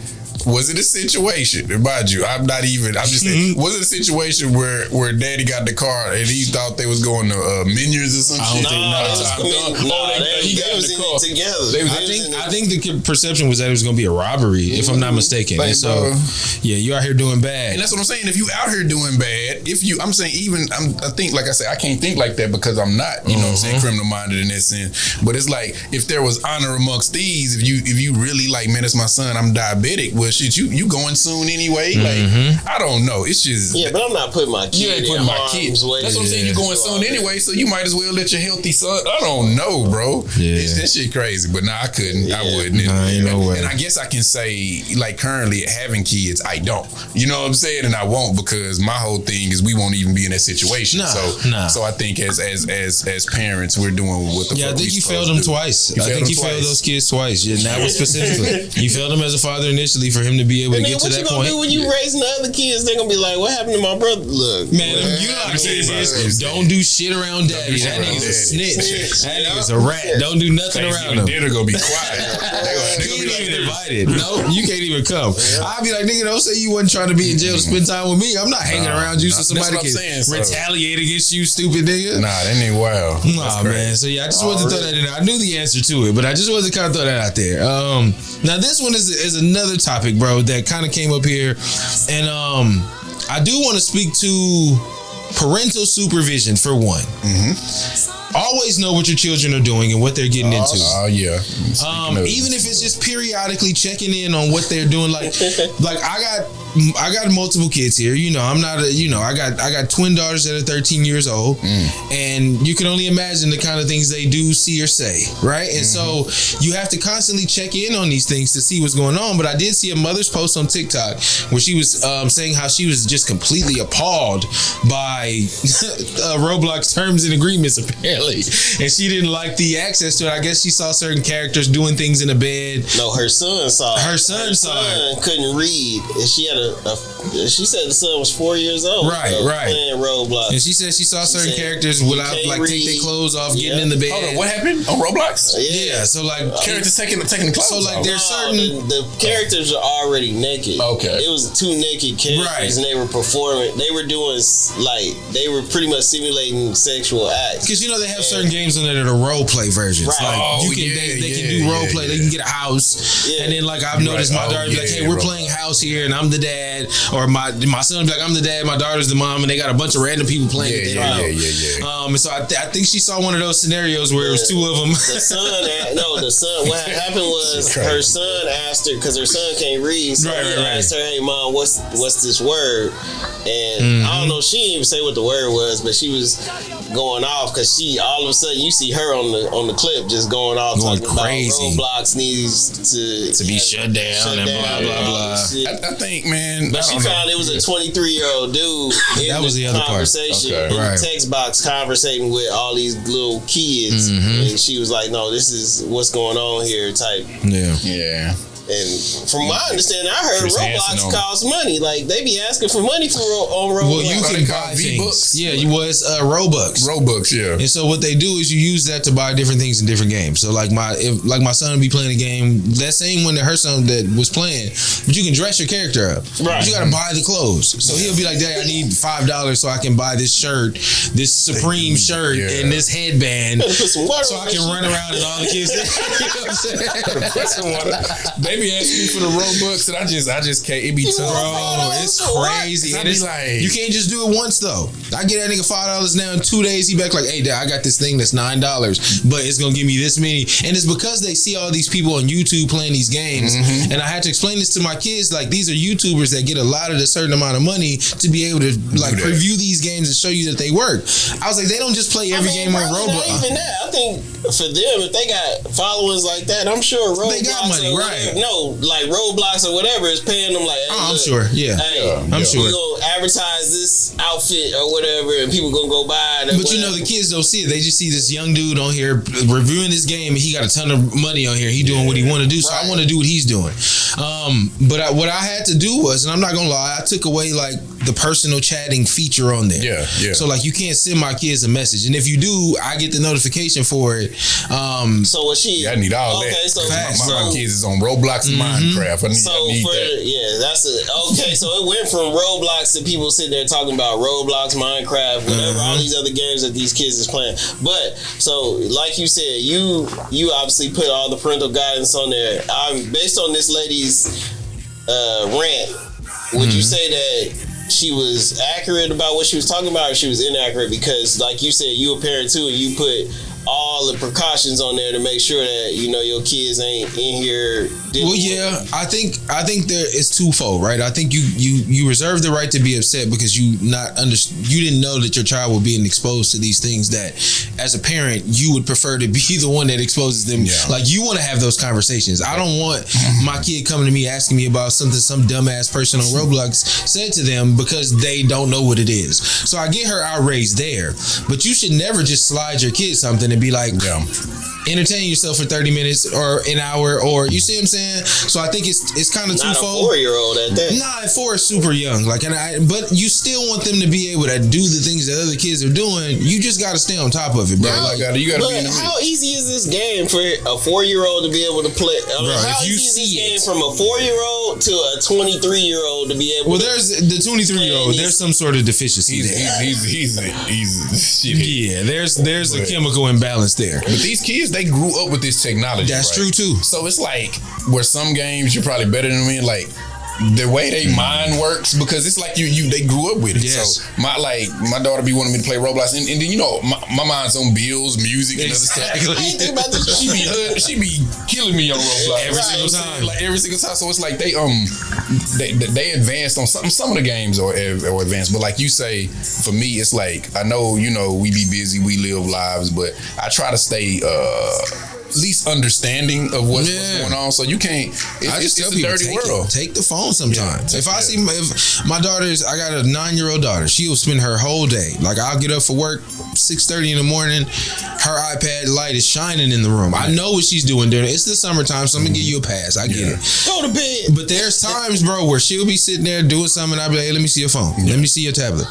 Was it a situation? Mind you, I'm just saying. Was it a situation where Daddy got the car and he thought they was going to Minions or some shit? He got the car together. I think the perception was that it was going to be a robbery, if I'm not mistaken. Like, and so, you out here doing bad. And that's what I'm saying. If you out here doing bad, I'm saying I think, like I said, I can't think like that because I'm not, you know what I'm saying, criminal minded in that sense. But it's like, if there was honor amongst these, if you really like, man, it's my son, I'm diabetic. Well, shit, you going soon anyway. Like, I don't know. It's just but I'm not putting my kid. You ain't putting my kids. That's what I'm saying. You going soon anyway, so you might as well let your healthy son. I don't know, bro. That shit crazy. But I couldn't. I wouldn't. Ain't no way. And I guess I can say, like, currently having kids, I don't. You know what I'm saying? And I won't, because my whole thing is we won't even be in that situation. So I think as parents, we're doing what the fuck I think you failed them them twice. I think you failed those kids twice. And that was specifically. You failed them as a father initially for him to be able to get to that point. What you gonna do when you raising the other kids? They're gonna be like, "What happened to my brother?" Look, man, you know how kids is. Don't do shit around daddy. That nigga's a snitch. That nigga's a rat. Don't do nothing around him. They're gonna be quiet. You ain't even invited. No, you can't even come. I'll be like, nigga, don't say you wasn't trying to be in jail to spend time with me. I'm not hanging around you so somebody can retaliate against you, stupid nigga. Nah, that ain't wild. Nah, man. So I just wanted to throw that in there. I knew the answer to it, but I just wanted to kind of throw that out there. Now this one is another topic, bro, that kind of came up here, and I do want to speak to parental supervision for one. Always know what your children are doing and what they're getting into. Oh yeah. Even if it's just periodically checking in on what they're doing, like I got multiple kids here. You know, I'm not I got twin daughters that are 13 years old, and you can only imagine the kind of things they do, see, or say, right? And so you have to constantly check in on these things to see what's going on. But I did see a mother's post on TikTok where she was saying how she was just completely appalled by Roblox terms and agreements, apparently. And she didn't like the access to it. I guess she saw certain characters doing things in the bed. No, her son saw it. Her son couldn't read, and she had she said the son was 4 years old. Right. Playing Roblox. And she said she saw certain characters without take their clothes off, getting in the bed. Hold on, what happened on Roblox? Yeah, so like characters taking the clothes off. So like there's certain the characters are already naked. Okay. It was two naked characters, and they were performing. They were doing they were pretty much simulating sexual acts. Because they have certain games on there that are role play versions. Right. Like they can do role play. They can get a house, and then like I've noticed my daughter be like, "Hey, we're playing house here, and I'm the dad, or my son be like, I'm the dad, my daughter's the mom, and they got a bunch of random people playing that they don't know. And so I think she saw one of those scenarios where it was two of them. The son. What happened was her son asked her, because her son can't read, so he asked her, "Hey mom, what's this word?" And I don't know, she didn't even say what the word was, but she was going off because she all of a sudden you see her on the clip just going off talking crazy. About Roblox needs to be shut down and blah blah blah. I think, man, but she found it was a 23-year-old dude in that was the other conversation in the text box conversating with all these little kids, and she was like, "No, this is what's going on here." Type. Yeah. And from my understanding, I heard Roblox costs money. Like, they be asking for money on Roblox. Well, you can buy things. Yeah, it's Robux. Robux, yeah. And so what they do is you use that to buy different things in different games. So like my son would be playing a game, that same one that her son that was playing, but you can dress your character up. Right. But you got to buy the clothes. So he'll be like, "Dad, I need $5 so I can buy this shirt, this Supreme shirt, and this headband, so I can run around and all the kids." You know what I'm saying? Put some water. They be asking me for the Robux, and I just can't. It be tough, bro. It's crazy. And it's like, you can't just do it once though. I get that nigga $5 now in 2 days. He back like, "Hey, Dad, I got this thing that's $9, but it's gonna give me this many." And it's because they see all these people on YouTube playing these games, and I had to explain this to my kids. Like, these are YouTubers that get allotted a certain amount of money to be able to like preview these games and show you that they work. I was like, they don't just play every game on Roblox. Not even that. I think for them, if they got followers like that, I'm sure Roblox they got money, right? No, like Roblox or whatever is paying them like, "Hey, I'm sure, I'm sure we gonna advertise this outfit or whatever, and people gonna go buy it." But you know, the kids don't see it. They just see this young dude on here reviewing this game, and he got a ton of money on here. He doing what he want to do, so I want to do what he's doing. But what I had to do was, and I'm not gonna lie, I took away like the personal chatting feature on there. Yeah. So like, you can't send my kids a message, and if you do, I get the notification for it. So what she? I need all that. So my kids is on Roblox and Minecraft. I need that. That's it. Okay, so it went from Roblox to people sitting there talking about Roblox, Minecraft, whatever, all these other games that these kids is playing. But so, like you said, you obviously put all the parental guidance on there. Based on this lady's rant, would you say that she was accurate about what she was talking about, or she was inaccurate? Because, like you said, you a parent too, and you put all the precautions on there to make sure that your kids ain't in here. Well, yeah, I think there is twofold, right? I think you reserve the right to be upset because you didn't know that your child was being exposed to these things that, as a parent, you would prefer to be the one that exposes them. Yeah. Like, you want to have those conversations. I don't want my kid coming to me asking me about something some dumbass person on Roblox said to them because they don't know what it is. So I get her outraged there, but you should never just slide your kid something and be like, entertain yourself for 30 minutes or an hour, or you see what I'm saying? So I think it's kind of twofold. Not a 4-year-old at that. Nah, 4 is super young. Like, but you still want them to be able to do the things that other kids are doing. You just got to stay on top of it, bro. You gotta be in the how easy is this game for a 4-year-old to be able to play? How easy is this game from a 4-year-old to a 23-year-old to be able? Well, there's the 23-year-old. There's some sort of deficiency. He's yeah. There's a chemical imbalance there. But these kids, they grew up with this technology. That's true too. So it's like where some games you're probably better than me. Like, the way they mind works, because it's like they grew up with it. Yes. So my daughter be wanting me to play Roblox, and then my mind's on bills, music, and other stuff. She be killing me on Roblox every single time. Like every single time. So it's like they advanced on something. Some of the games are advanced, but like you say, for me, it's like, I know we be busy, we live lives, but I try to stay at least understanding of what's going on. So you can't. It's a dirty world. Take the phone sometimes. If my daughter's, I got a 9-year-old daughter. She'll spend her whole day. Like, I'll get up for work 6:30 in the morning. Her iPad light is shining in the room. I know what she's doing during it. It's the summertime, so I'm gonna give you a pass. I get it. Go to bed. But there's times, bro, where she'll be sitting there doing something, and I'll be like, "Hey, let me see your phone. Let me see your tablet."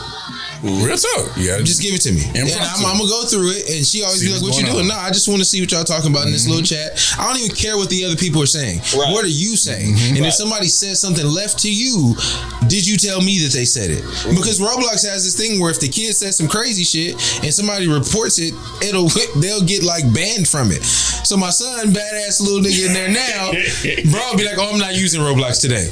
Real talk. Yeah, just give it to me. And I'm gonna go through it, and she always be like, "What you doing?" No, I just want to see what y'all talking about in this little chat. I don't even care what the other people are saying. Right. What are you saying? And if somebody says something left to you, did you tell me that they said it? Because Roblox has this thing where if the kid says some crazy shit and somebody reports it, they'll get like banned from it. So my son, badass little nigga in there now, bro, be like, "Oh, I'm not using Roblox today."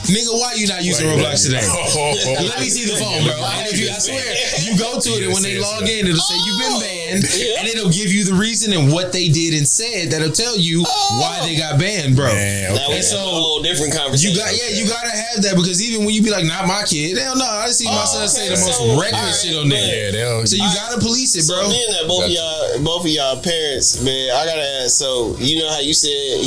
Nigga, why you not using Roblox today? Let me see the phone, bro. And if you, I swear, you go to it and when they log in, it'll say you've been banned, and it'll give you the reason and what they did and said. That'll tell you why they got banned, bro. Man, okay. That was a whole different conversation. You gotta have that because even when you be like, not my kid, hell no, I see my son say the most reckless shit on there. So you gotta police it, bro. So being that both of y'all parents, man, I gotta ask. So you know how you said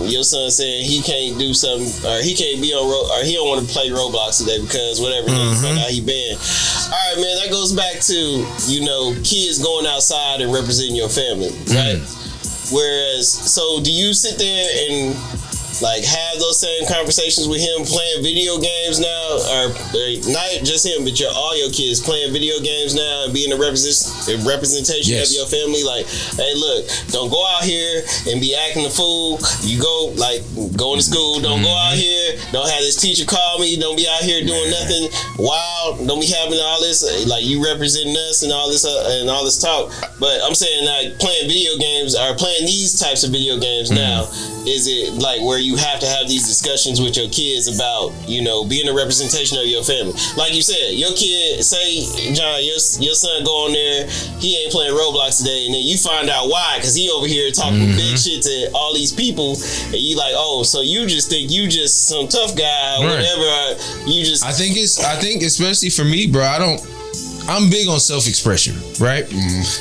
your son saying he can't do something or he can't be on or he don't want to play Roblox today because whatever he banned. All right, man, that goes back to kids going outside and representing your family, right? Whereas, so do you sit there and like have those same conversations with him playing video games now, or not just him, but all your kids playing video games now and being a representation of your family? Like, hey, look, don't go out here and be acting a fool. You go going to school. Don't go out here. Don't have this teacher call me. Don't be out here doing nothing wild. Don't be having all this like you representing us and all this talk. But I'm saying like playing video games or playing these types of video games now. Is it like where you have to have these discussions with your kids about, being a representation of your family? Like you said, your kid, say, John, your son go on there, he ain't playing Roblox today, and then you find out why, because he over here talking big shit to all these people, and you like, oh, so you just think you just some tough guy, or whatever, you just... I think especially for me, bro, I'm big on self-expression, right?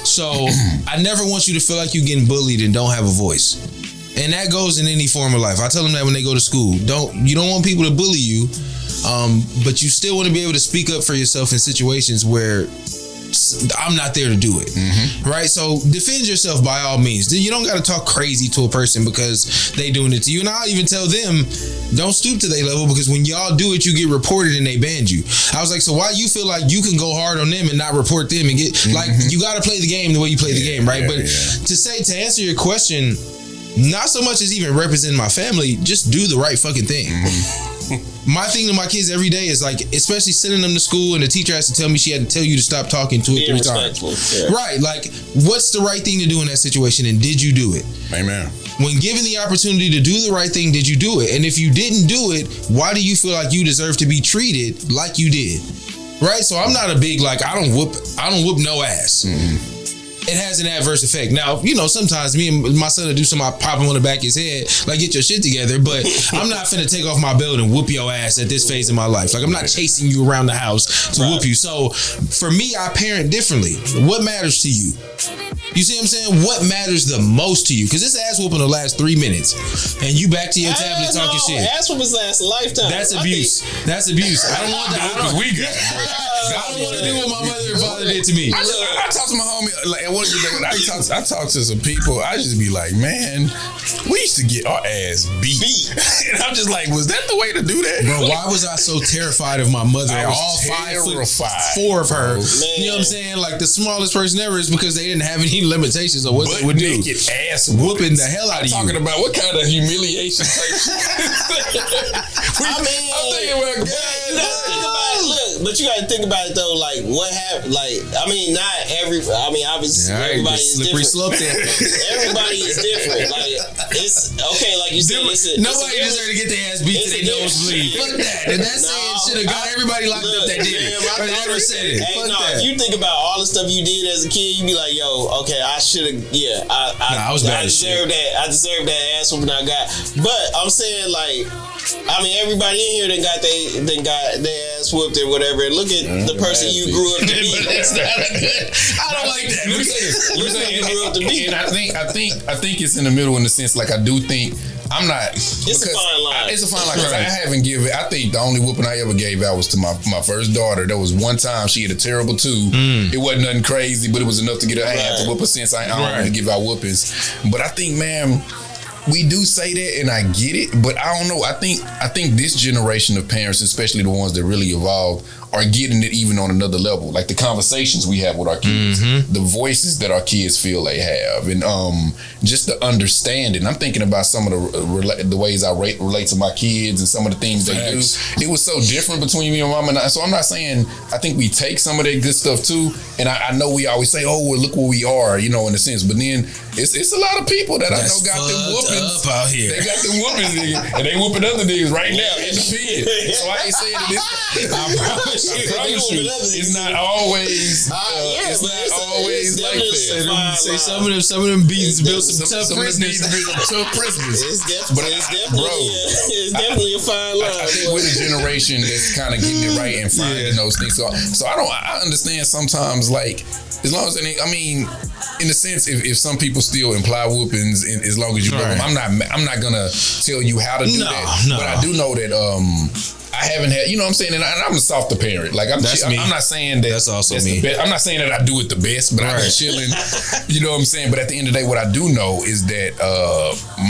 So I never want you to feel like you're getting bullied and don't have a voice. And that goes in any form of life. I tell them that when they go to school. You don't want people to bully you, but you still want to be able to speak up for yourself in situations where I'm not there to do it. Right? So defend yourself by all means. You don't got to talk crazy to a person because they doing it to you. And I'll even tell them, don't stoop to their level, because when y'all do it, you get reported and they banned you. I was like, so why you feel like you can go hard on them and not report them and get like, you got to play the game the way you play the game, right? But to answer your question, not so much as even representing my family, just do the right fucking thing. My thing to my kids every day is like, especially sending them to school and the teacher has to tell me she had to tell you to stop talking 2 or 3 times. Right. Like, what's the right thing to do in that situation, and did you do it? Amen. When given the opportunity to do the right thing, did you do it? And if you didn't do it, why do you feel like you deserve to be treated like you did? Right? So I'm not a big, like, I don't whoop no ass. It has an adverse effect. Now, sometimes me and my son will do something, I pop him on the back of his head, like, get your shit together, but I'm not finna take off my belt and whoop your ass at this phase of my life. Like, I'm not chasing you around the house to whoop you. So, for me, I parent differently. What matters to you? You see what I'm saying? What matters the most to you? Because this ass whooping will last 3 minutes, and you back to your tablet talking shit. Ass whoopings last a lifetime. That's abuse. That's abuse. I don't want that. I don't want to do what my mother and father did to me. I talk to my homie, like, I talk to some people, I just be like, man, we used to get our ass beat. And I'm just like, was that the way to do that? Bro, why was I so terrified of my mother? All 5'4" of her. Man. You know what I'm saying? Like, the smallest person ever is because they didn't have any limitations of what they would do. Naked ass whooping the hell out of you. Talking about what kind of humiliation type shit. I'm thinking about but you gotta think about it though, like what happened, like, obviously everybody is different. Slope there. Everybody is different. Like, it's okay, like you said, nobody deserves to get their ass beat to their nose bleed. Fuck that. And that saying should have got everybody locked up that did it. But they never said it. Hey, if you think about all the stuff you did as a kid, you be like, yo, okay, I should have, I was bad as shit. I deserve that ass whooping I got. But I'm saying, like, everybody in here got their ass whooped or whatever. And look at the person you grew up to be. I don't like that. Let me say this. You grew up to be. And I think it's in the middle in the sense, like, I do think I'm not. It's a fine line. It's a fine line because I haven't given. I think the only whooping I ever gave out was to my first daughter. There was one time she had a terrible tooth. It wasn't nothing crazy, but it was enough to get her. I had to whoop her since I don't really give out whoopings. But I think, man, we do say that, and I get it, but I don't know. I think this generation of parents, especially the ones that really evolved, are getting it even on another level. Like the conversations we have with our kids, the voices that our kids feel they have, and just the understanding. I'm thinking about some of the ways I relate to my kids and some of the things they do. It was so different between me and mom and I. So I'm not saying I think we take some of that good stuff too, and I know we always say, oh, well, look where we are, in a sense. But then it's a lot of people that I know got them whooped whoopings out here. They got the whoopings, nigga, and they whooping other niggas right now in the pen. So I ain't saying that I promise you, it's not always. It's not always like that. Say some of them beats built some tough prisoners. It's definitely a fine line. I think we're the generation that's kind of getting it right and finding those things. So I understand sometimes, like, as long as I mean, in a sense, if some people still imply whoopings, as long as you love them, I'm not gonna tell you how to do that. No. But I do know that I haven't had, you know what I'm saying, and I'm a softer parent. Like I'm not saying that's also me. I'm not saying that I do it the best, but I've been chilling. You know what I'm saying? But at the end of the day, what I do know is that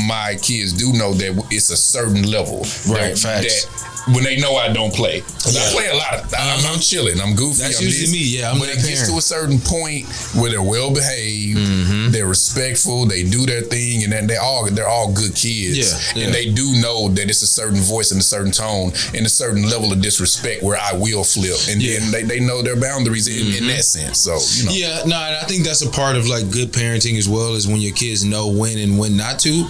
my kids do know that it's a certain level, right? Facts. That when they know I don't play, because I play a lot. I'm chilling. I'm goofy. That's usually me. Yeah, I'm when it gets to a certain point where they're well behaved, they're respectful, they do their thing, and then they're all good kids. Yeah. And they do know that it's a certain voice and a certain tone and a certain level of disrespect where I will flip, and then they know their boundaries in that sense. So you know. Yeah, no, and I think that's a part of like good parenting as well, is when your kids know when and when not to.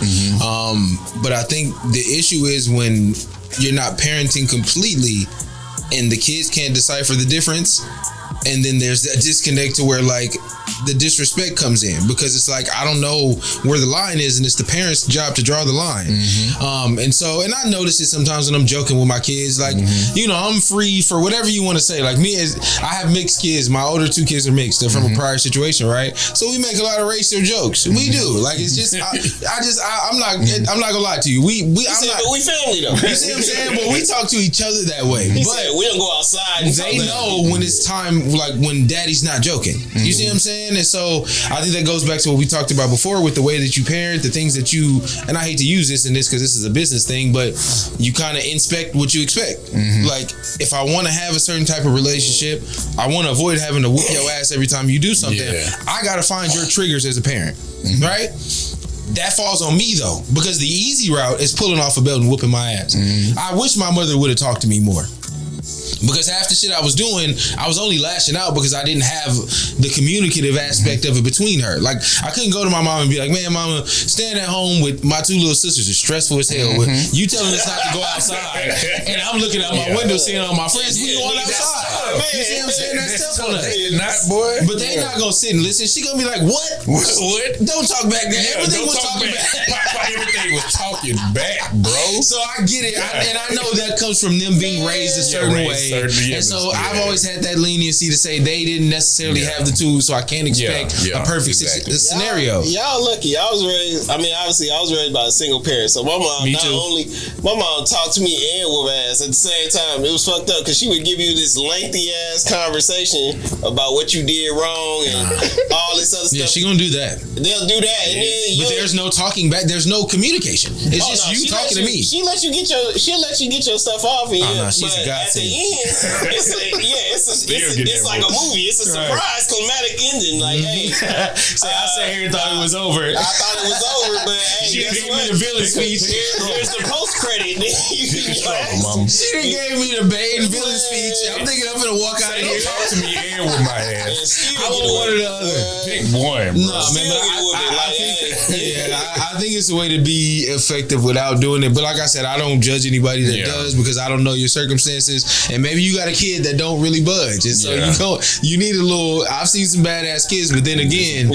But I think the issue is when you're not parenting completely and the kids can't decipher the difference, and then there's that disconnect to where like the disrespect comes in, because it's like I don't know where the line is, and it's the parents' job to draw the line. And I notice it sometimes when I'm joking with my kids, like you know, I'm free for whatever you want to say. Like me, I have mixed kids. My older two kids are mixed. They're from a prior situation, right? So we make a lot of racial jokes. We do. Like it's just I'm not gonna lie to you. We family though. You see what I'm saying? But we talk to each other that way. But we don't go outside. They know when it's time, like when daddy's not joking. You see what I'm saying? And so I think that goes back to what we talked about before with the way that you parent, the things that you, and I hate to use this in this because this is a business thing, but you kind of inspect what you expect. Like if I want to have a certain type of relationship, I want to avoid having to whoop your ass every time you do something. I got to find your triggers as a parent, right? That falls on me though, because the easy route is pulling off a belt and whooping my ass. I wish my mother would have talked to me more. Because half the shit I was doing, I was only lashing out because I didn't have the communicative aspect of it between her. Like, I couldn't go to my mom and be like, man, mama, staying at home with my two little sisters is stressful as hell. You telling us not to go outside, and I'm looking out my window seeing all my friends, we going outside. You see what I'm saying? That's tough on us. Not, boy. But they not going to sit and listen. She going to be like, what? What? Don't talk back there. Everything was talking back. Everything was talking back, bro. So I get it. And I know that comes from them being raised a certain way. And so I've always had that leniency to say they didn't necessarily have the tools, so I can't expect a perfect scenario. Y'all lucky. I was raised. I mean, obviously, I was raised by a single parent. So my mom my mom talked to me and whoop ass at the same time. It was fucked up because she would give you this lengthy ass conversation about what you did wrong and all this other stuff. Yeah, she gonna do that. They'll do that, and then but there's no talking back. There's no communication. It's just you talking to me. She'll let you get your stuff off. She's a godsend. It's like a movie. It's a surprise climatic ending. Like, hey, I sat here and thought it was over. I thought it was over, but hey, she gave me the villain speech. Here's the post credit. She gave me the Bane villain speech. I'm thinking I'm gonna walk out of here. Talk to me and with my ass. I want one or the other. Pick one, bro. No, man, I think it's a way to be effective without doing it. But like I said, I don't judge anybody that does, because I don't know your circumstances, and maybe you got a kid that don't really budge, and so you need a little. I've seen some badass kids, but then again,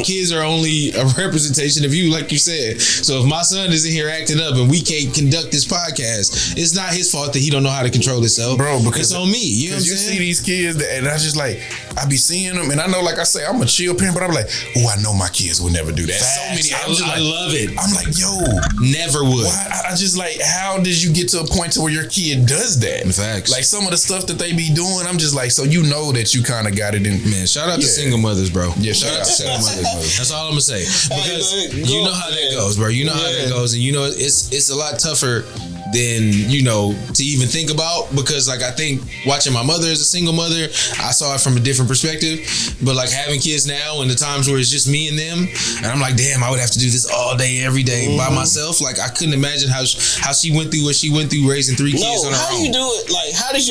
kids are only a representation of you, like you said. So if my son isn't here acting up and we can't conduct this podcast, it's not his fault that he don't know how to control himself, bro. Because it's on me. You know what I'm saying? See these kids, and I just like I be seeing them, and I know, like I say, I'm a chill parent, but I'm like, oh, I know my kids would never do that. Facts. So many. I love it. I'm like, yo, never would. I just like, how did you get to a point to where your kid does that? Facts. Like some of the stuff that they be doing, I'm just like, so you know that you kind of got it in. Man, shout out to single mothers, bro. Yeah, shout out to single mothers. That's all I'm gonna say, because you know how that goes, bro. You know how that goes, and you know it's a lot tougher than, you know, to even think about, because like I think watching my mother as a single mother, I saw it from a different perspective. But like having kids now and the times where it's just me and them, and I'm like, damn, I would have to do this all day, every day by myself. Like I couldn't imagine how she went through what she went through raising 3 kids on her own. How do you do it? Like how did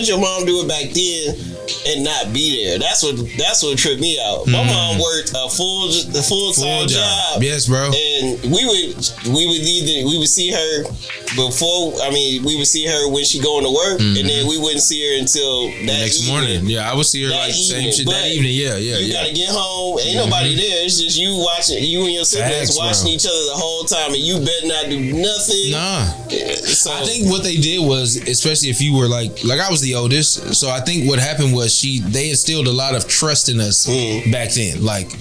your mom do it back then and not be there? That's what tripped me out. My mom worked a full-time job. Yes, bro. And we would see her before. I mean, we would see her when she going to work, and then we wouldn't see her until that next evening. morning. Yeah, I would see her like same shit that evening. Yeah. You gotta get home. Ain't nobody there. It's just you watching. You and your siblings watching each other the whole time, and you better not do nothing. Nah. So I think what they did was, especially if you were like I was the oldest, so I think what happened was they instilled a lot of trust in us back then. Like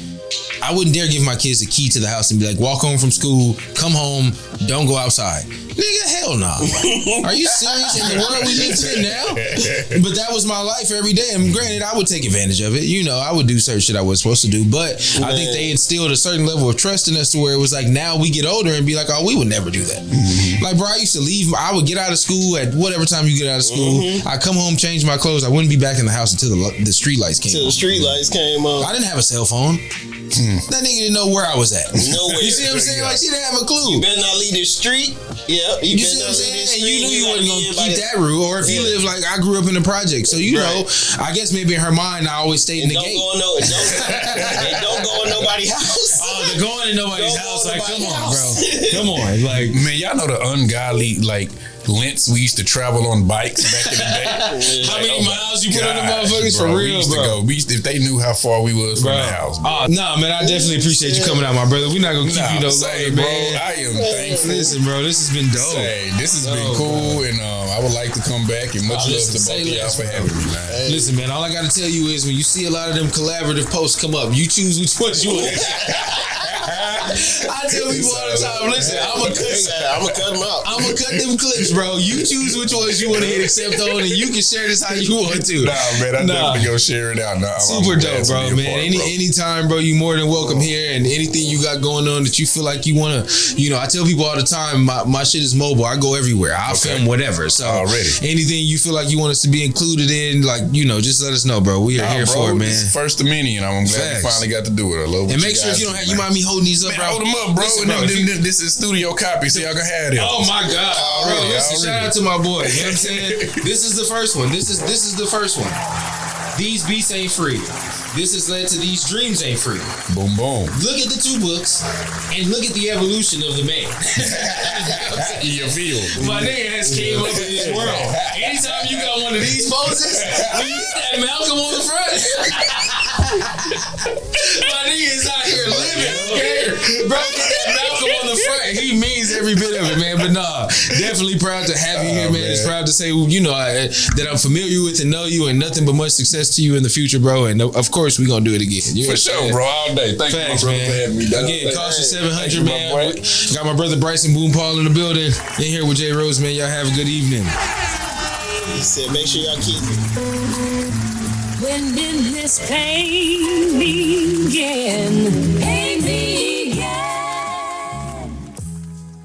I wouldn't dare give my kids a key to the house and be like, walk home from school, come home, don't go outside. Nigga, hell nah. Are you serious in the world we live in now? But that was my life every day. And granted, I would take advantage of it. You know, I would do certain shit I was supposed to do. But I think they instilled a certain level of trust in us to where it was like, now we get older and be like, oh, we would never do that. Like, bro, I used to leave. I would get out of school at whatever time you get out of school. I come home, change my clothes. I wouldn't be back in the house until the street lights came on. Until the street lights came on. I didn't have a cell phone. That nigga didn't know where I was at. Nowhere. You see what I'm saying? Like, she didn't have a clue. You better not leave the street. Yeah. You see what I'm saying? And you knew you wasn't going to keep that rule. Or if you live like, I grew up in the project. So, you know, I guess maybe in her mind, I always stayed in the gate. Don't go in nobody's house. Oh, they're going in nobody's house. Like, come on, bro. Come on. Like, man, y'all know the ungodly, like, lengths we used to travel on bikes back in the day. How many miles you put on the motherfuckers? For real, bro. If they knew how far we was from the house. Nah, man, I definitely appreciate you coming out, my brother. We're not gonna keep you no longer, bro. man. I am thankful. Listen, bro, this has been dope. This has been cool, and I would like to come back, and much love to both of y'all for having me, man. Listen, man, all I gotta tell you is when you see a lot of them collaborative posts come up, you choose which ones you want. I tell people all the time, listen, I'm gonna cut them out. I'm gonna cut them clips, bro. You choose which ones you want to hit accept on, and you can share this how you want to. Nah, man, I definitely go share it out. Super dope, bro, man. Anytime, bro, you more than welcome here, and anything you got going on that you feel like you wanna, you know, I tell people all the time, my shit is mobile. I go everywhere. I'll film whatever. So anything you feel like you want us to be included in, like, you know, just let us know, bro. We are here for it, man. This is first of many, and I'm glad we finally got to do it. I love it. And make sure if you don't have, you mind me holding these up, man, bro? Hold them up, bro. Listen, this is studio copy, so y'all can have it. Oh my God, bro! Listen, shout out to my boy. You know what I'm saying? This is the first one. This is the first one. These beats ain't free. This has led to these dreams ain't free. Boom, boom. Look at the 2 books and look at the evolution of the man. You feel? My nigga has came up in this world. Anytime you got one of these poses, you got Malcolm on the front. My nigga is out here living, okay? Bro, get that Malcolm on the front. He means every bit of it, man. But nah, definitely proud to have you here, man. It's proud to say, you know, that I'm familiar with and know you, and nothing but much success to you in the future, bro. And of course, we're going to do it again. For sure, bro. All day. Thank you, bro, for having me. Again, Caution 700, man. Got my brother Bryson Boom Paul in the building. In here with J Rhodes, man. Y'all have a good evening. He said, make sure y'all keep it. When did this pain begin?